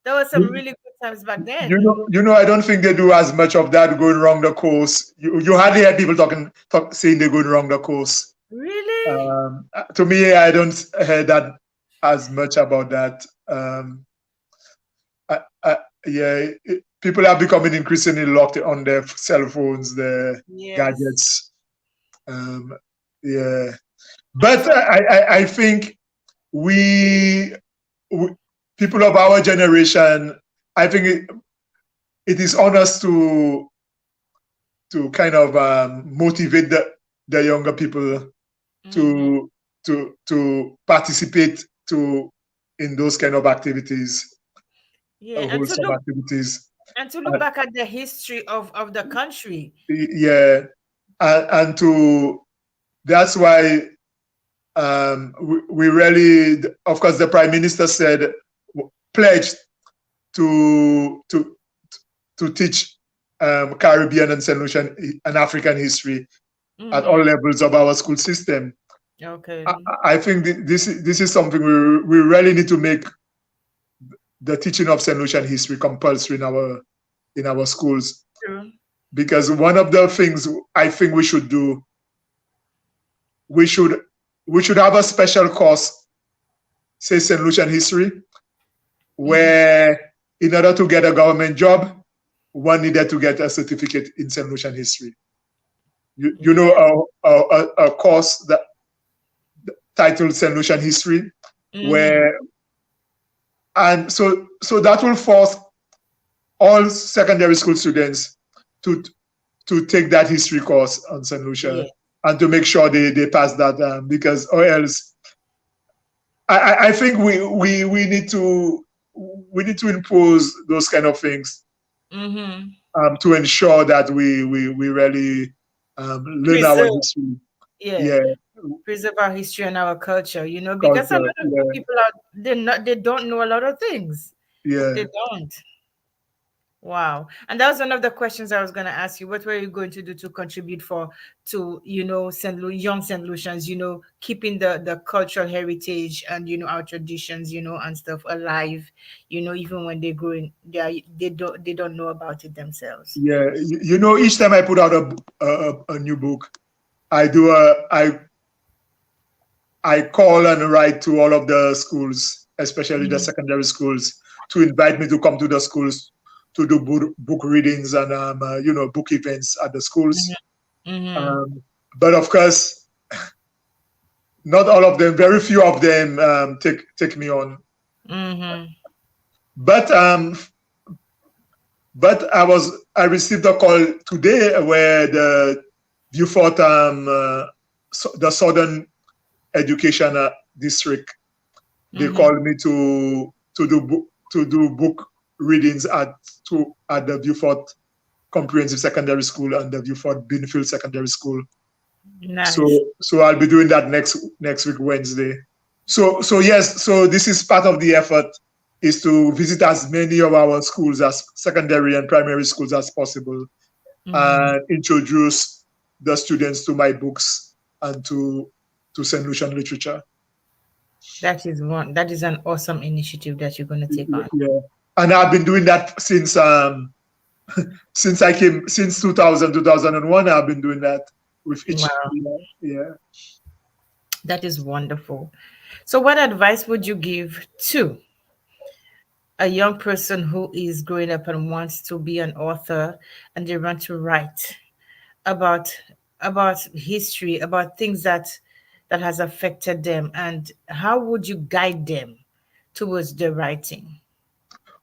there was some You, really good times back you then. know, I don't think they do as much of that going around the coast. You hardly hear people saying they're going around the coast. Really? To me, I don't hear that as much about that. I, I, yeah, people are becoming increasingly locked on their cell phones, their Yes. gadgets. Um, yeah, And but for I think we, we, people of our generation, I think it is on us to kind of motivate the younger people hmm to participate in those kind of activities, yeah, and to wholesome look activities. Uh, back at the history of the country. yeah, and to that's why we really, of course, the prime minister said pledged to to to teach Caribbean and St. Lucian and African history at all hmm levels of our school system. I, Okay. I think this is something we really need to make the teaching of St. Lucian history compulsory in our schools, True. because one of the things I think we should do, we should we should have a special course say St. Lucian history, Mm-hmm. where in order to get a government job, one needed to get a certificate in St. Lucian history. You know, Yes. a course that titled St. Lucian history, Mm-hmm. where and so that will force all secondary school students to to take that history course on St. Lucia Yeah. and to make sure they pass that, because or else I think we need to impose those kind of things, Mm-hmm. to ensure that we really learn our Preserve. history. Yeah. Yeah, Preserve our history and our culture, because a culture. lot of Yeah, people are they don't know a lot of things. They yeah, don't. Wow. And that was one of the questions I was going to ask you. What were you going to do to contribute for to, young St. Lucians, keeping the cultural heritage and, our traditions, and stuff alive, even when they grow in, they don't know about it themselves. yeah. You know, each time I put out a new book, I do I call and write to all of the schools, especially the Mm-hmm. secondary schools, to invite me to come to the schools to do book readings and book events at the schools. Mm-hmm. Um, but of course, not all of them. Very few of them take me on. Mm-hmm. But I received a call today where the Beaufort, the Southern Education District, they Mm-hmm. called me to do book readings at the Beaufort Comprehensive Secondary School and the Beaufort Binfield Secondary School. Nice. So I'll be doing that next week Wednesday. So yes, so this is part of the effort, is to visit as many of our schools, as secondary and primary schools, as possible, Mm-hmm. and introduce the students to my books and to St. Lucian literature. That is an awesome initiative that you're going to take on. Yeah. And I've been doing that since I came, since 2001. I've been doing that with each. Wow. Yeah, yeah. That is wonderful. So, what advice would you give to a young person who is growing up and wants to be an author and they want to write about history, about things that has affected them, and how would you guide them towards the writing?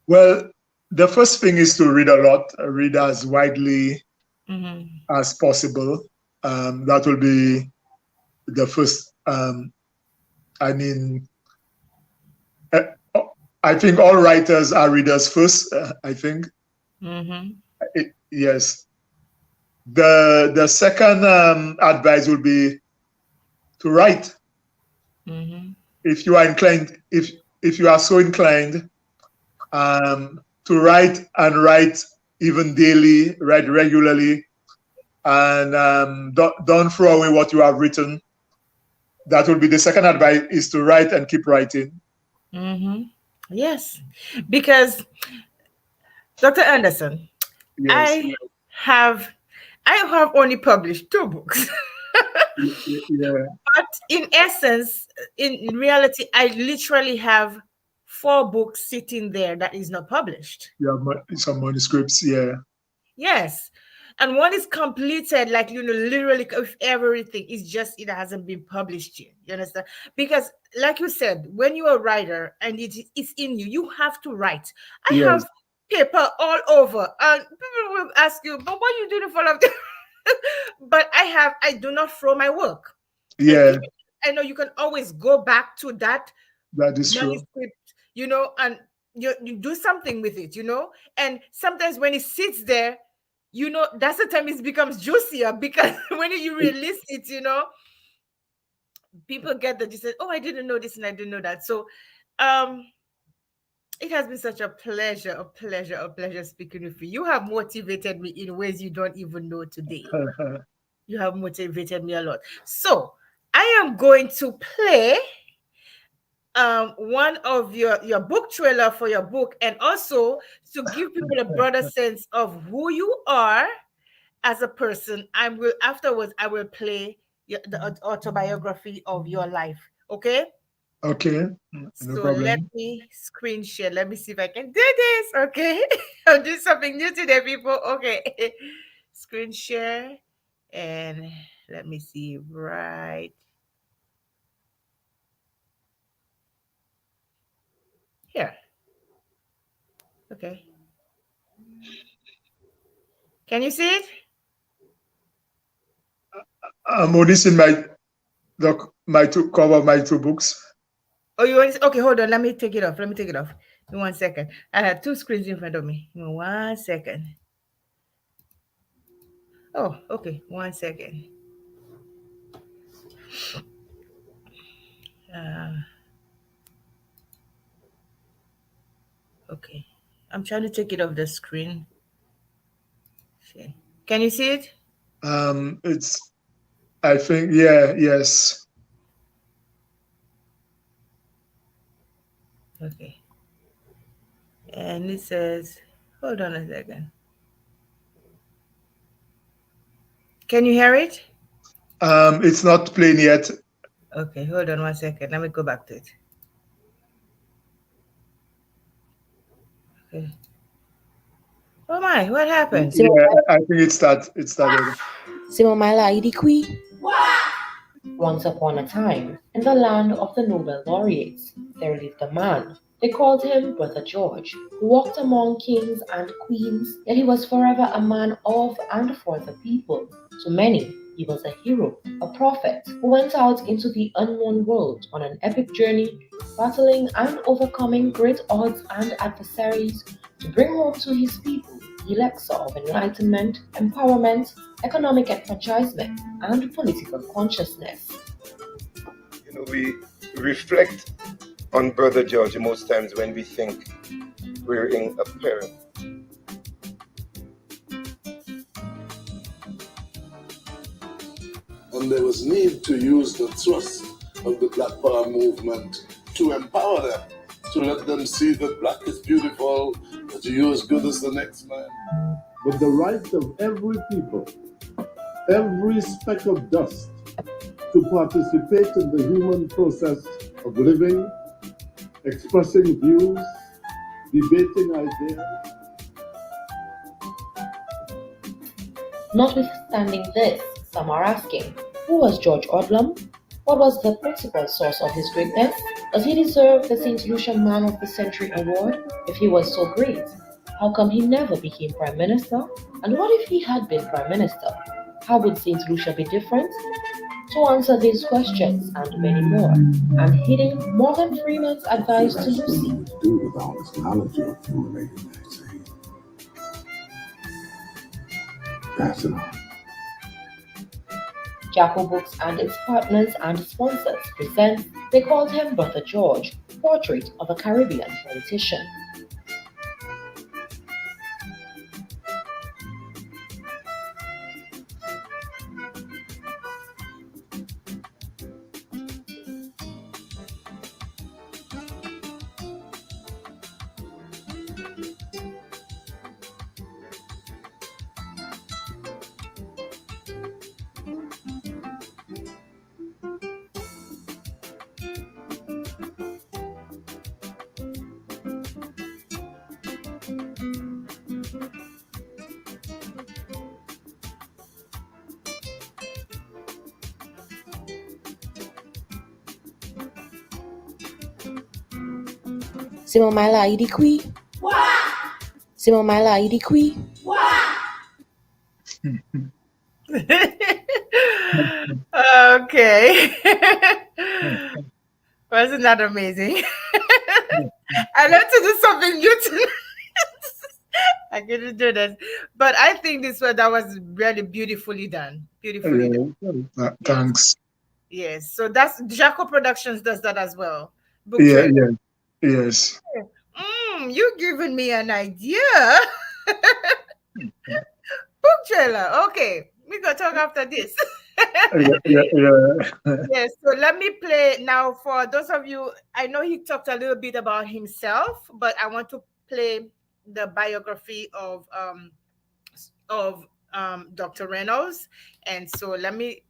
Well, the first thing is to read a lot, read as widely Mm-hmm. as possible. That will be the first. I mean, uh, I think all writers are readers first. I think. Mm-hmm. Yes. The second advice would be to write. Mm-hmm. If you are inclined, if you are so inclined, to write and write, even daily, write regularly, and don't throw away what you have written. That will be the second advice, is to write and keep writing. Mm-hmm. Yes, because Dr. Anderson, Yes. I have I have only published two books. Yeah. But in essence, in reality, I literally have four books sitting there that is not published. You have some manuscripts. Yeah. Yes. And one is completed, like, literally with everything. It's just it hasn't been published yet. You understand? Because, like you said, when you're a writer and it's in you, you have to write. I Yes. have paper all over. And people will ask you, but what are you doing for all of this? But I do not throw my work. And Yeah. even I know you can always go back to that That is true. manuscript, and you do something with it, and sometimes when it sits there, that's the time it becomes juicier because when you release it, people get that you said, oh, I didn't know this and I didn't know that. So um it has been such a pleasure speaking with you. You have motivated me in ways you don't even know today. You have motivated me a lot. So I am going to play one of your book trailer for your book, and also to give people a broader sense of who you are as a person. I will play the autobiography of your life. Okay. Okay, no So let problem. me screen share. Let me see if I can do this. Okay. I'm doing something new today, people. Okay. Screen share. And let me see right here. Okay. Can you see it? I'm only seeing my two cover my two books. Oh, you want okay, hold on. Let me take it off. Let me take it off. In 1 second. I have two screens in front of me. In 1 second. Oh, okay. 1 second. Uh, okay. I'm trying to take it off the screen. Okay. Can you see it? It's I think yeah yes. Okay. And it says, hold on a second. Can you hear it? It's not plain yet. Okay, hold on 1 second. Let me go back to it. Okay. Oh my, what happened? Yeah, I think it started. Simamala Idikwi. Once upon a time, in the land of the Nobel laureates, there lived a man. They called him Brother George, who walked among kings and queens, yet he was forever a man of and for the people. To many, he was a hero, a prophet, who went out into the unknown world on an epic journey, battling and overcoming great odds and adversaries to bring home to his people the elixir of enlightenment, empowerment, economic enfranchisement, and political consciousness. We reflect on Brother George most times when we think we're in a peril. And there was need to use the thrust of the Black Power movement to empower them, to let them see that black is beautiful, that you're as good as the next man. But the right of every people, every speck of dust, to participate in the human process of living, expressing views, debating ideas. Notwithstanding this, some are asking, who was George Odlum? What was the principal source of his greatness? Does he deserve the St. Lucia Man of the Century award? If he was so great, how come he never became Prime Minister? And what if he had been Prime Minister? How would St. Lucia be different? To answer these questions and many more, I'm hitting Morgan Freeman's advice to Lucy. Do with all this knowledge you're accumulating, I say. Pass it on. Jacko Books and its partners and sponsors present They Called Him Brother George, Portrait of a Caribbean Politician. Simamala Idikwi. Simamala Idikwi. Okay. Wasn't that amazing? I love to do something new tonight. I couldn't do this. But I think this one that was really beautifully done. Beautifully done. Yes. Thanks. Yes. So that's Jaco Productions does that as well. Book Yeah, trailer. yeah, yes. You giving me an idea. Book trailer. Okay. We gonna talk after this. Yeah. Yes, so let me play now for those of you. I know he talked a little bit about himself, but I want to play the biography of Dr. Reynolds. And so let me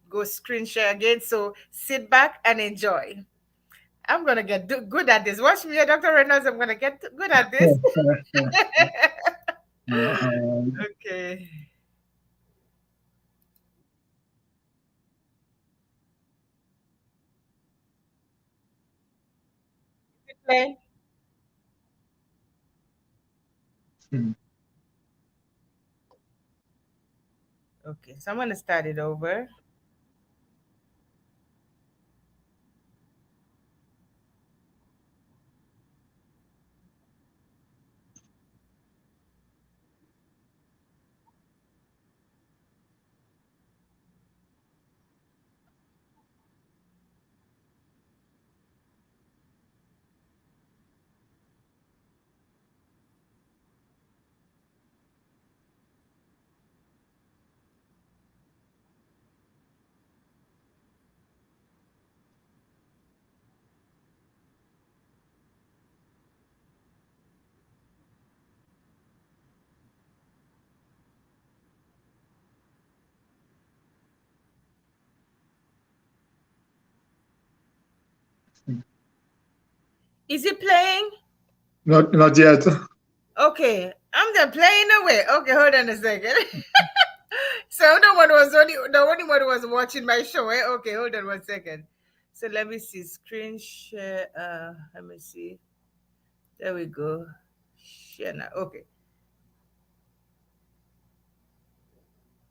go screen share again. So sit back and enjoy. I'm gonna get good at this. Watch me, Dr. Reynolds. I'm gonna get good at this. Okay. Play. Okay, so I'm gonna start it over. Is it playing? Not yet. Okay, I'm just playing away. Okay, hold on a second. So no one was only the only one who was watching my show. Eh? Okay, hold on 1 second. So let me see. Screen share. Let me see. There we go. Share now. Okay.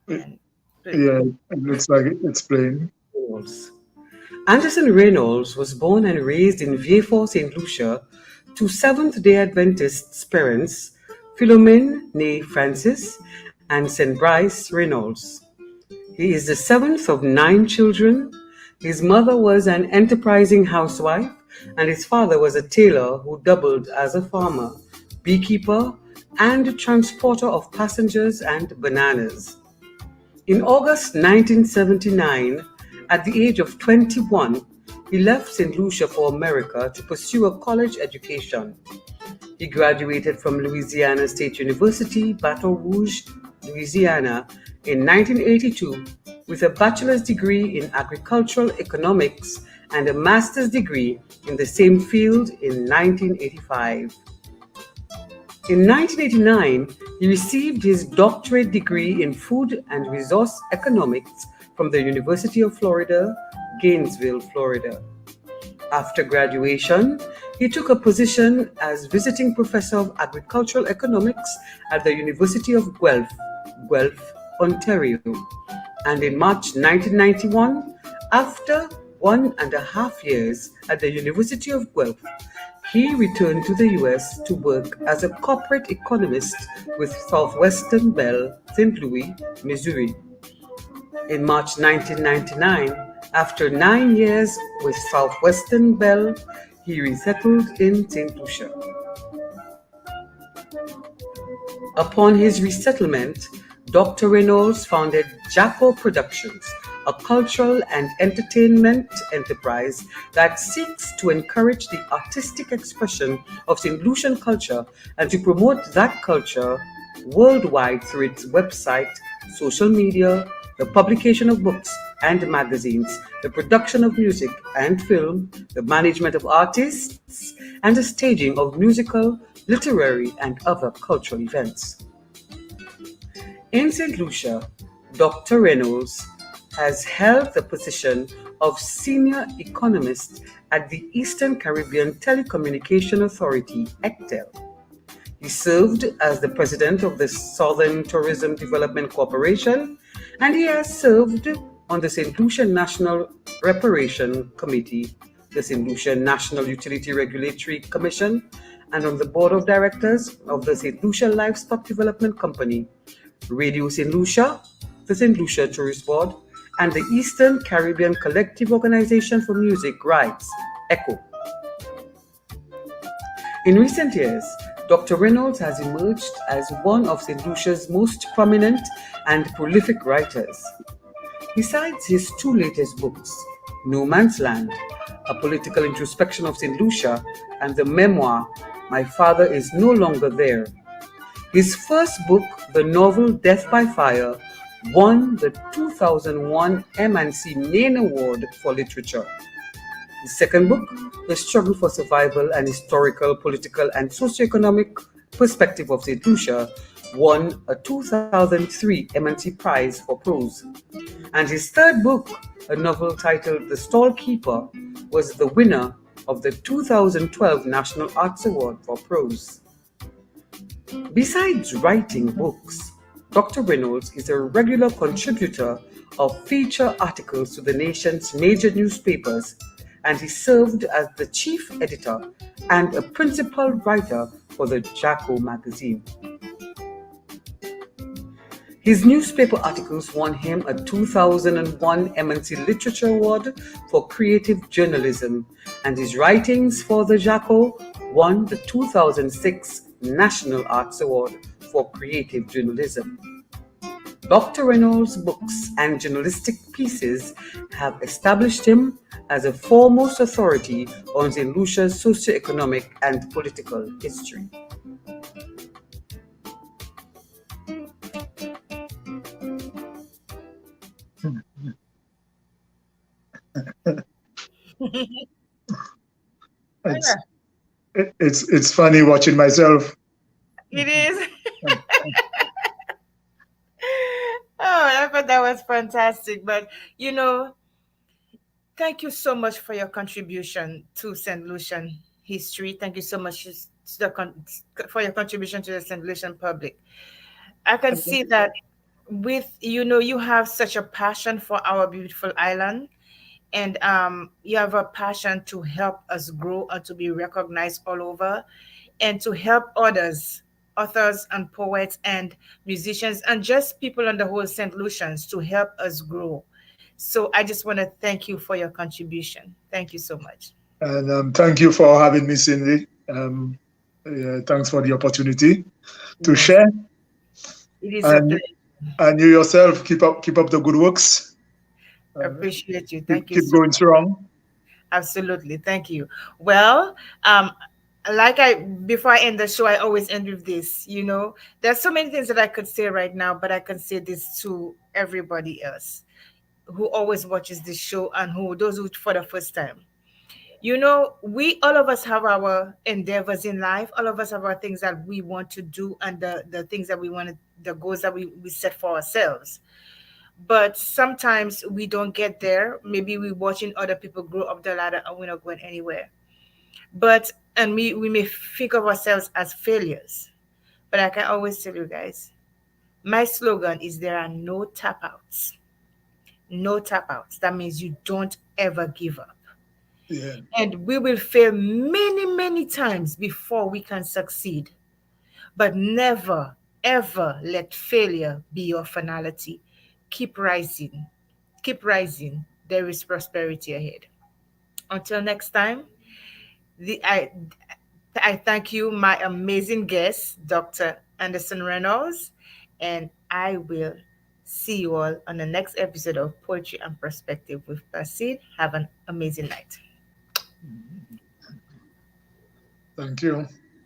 And play. Yeah, it looks like it's playing. Reynolds. Anderson Reynolds was born and raised in Vieux St. Lucia to Seventh-day Adventists parents Philomene née Francis and St. Bryce Reynolds. He is the seventh of 9 children. His mother was an enterprising housewife, and his father was a tailor who doubled as a farmer, beekeeper, and transporter of passengers and bananas. In August 1979, at the age of 21, he left St. Lucia for America to pursue a college education. He graduated from Louisiana State University, Baton Rouge, Louisiana, in 1982 with a bachelor's degree in agricultural economics and a master's degree in the same field in 1985. In 1989, he received his doctorate degree in food and resource economics from the University of Florida, Gainesville, Florida. After graduation, he took a position as visiting professor of agricultural economics at the University of Guelph, Ontario. And in March 1991, after 1.5 years at the University of Guelph, he returned to the US to work as a corporate economist with Southwestern Bell, St. Louis, Missouri. In March 1999, after 9 years with Southwestern Bell, he resettled in St. Lucia. Upon his resettlement, Dr. Reynolds founded Jacko Productions, a cultural and entertainment enterprise that seeks to encourage the artistic expression of St. Lucian culture and to promote that culture worldwide through its website, social media, the publication of books and magazines, the production of music and film, the management of artists, and the staging of musical, literary, and other cultural events. In St. Lucia, Dr. Reynolds has held the position of Senior Economist at the Eastern Caribbean Telecommunication Authority, ECTEL. He served as the president of the Southern Tourism Development Corporation, and he has served on the St. Lucia National Reparation Committee, the St. Lucia National Utility Regulatory Commission, and on the board of directors of the St. Lucia Livestock Development Company, Radio St. Lucia, the St. Lucia Tourist Board, and the Eastern Caribbean Collective Organization for Music Rights, ECHO. In recent years, Dr. Reynolds has emerged as one of St. Lucia's most prominent and prolific writers. Besides his 2 latest books, No Man's Land, a political introspection of St. Lucia, and the memoir, My Father is No Longer There, his first book, the novel Death by Fire, won the 2001 M&C Main Award for Literature. The second book, The Struggle for Survival: An Historical, Political, and Socioeconomic Perspective of St. Lucia, won a 2003 MNT Prize for Prose. And his third book, a novel titled The Stall Keeper, was the winner of the 2012 National Arts Award for Prose. Besides writing books, Dr. Reynolds is a regular contributor of feature articles to the nation's major newspapers, and he served as the chief editor and a principal writer for the Jacko magazine. His newspaper articles won him a 2001 MNC Literature Award for Creative Journalism, and his writings for the Jacko won the 2006 National Arts Award for Creative Journalism. Dr. Reynolds' books and journalistic pieces have established him as a foremost authority on St. Lucia's socioeconomic and political history. It's it's funny watching myself. It is. Oh, I thought that was fantastic. But you know, thank you so much for your contribution to St. Lucian history. Thank you so much for your contribution to the St. Lucian public. I can see that with you have such a passion for our beautiful island, and you have a passion to help us grow and to be recognized all over, and to help others, authors and poets and musicians and just people on the whole St. Lucians to help us grow. So I just want to thank you for your contribution. Thank you so much. And thank you for having me, Cindy. Yeah, thanks for the opportunity to share. It is a pleasure. And you yourself keep up the good works. Appreciate you. Thank you. Keep going strong. Absolutely. Thank you. Well, before I end the show, I always end with this. There's so many things that I could say right now, but I can say this to everybody else who always watches this show and those who for the first time. We all of us have our endeavors in life. All of us have our things that we want to do and the things that we want to, the goals that we set for ourselves. But sometimes we don't get there. Maybe we're watching other people grow up the ladder and we're not going anywhere. And we may think of ourselves as failures. But I can always tell you guys, my slogan is there are no tap outs. No tap outs. That means you don't ever give up. Yeah. And we will fail many, many times before we can succeed. But never, ever let failure be your finality. Keep rising. Keep rising. There is prosperity ahead. Until next time, I thank you, my amazing guest, Dr. Anderson Reynolds, and I will see you all on the next episode of Poetry and Perspective with Placide. Have an amazing night. Thank you.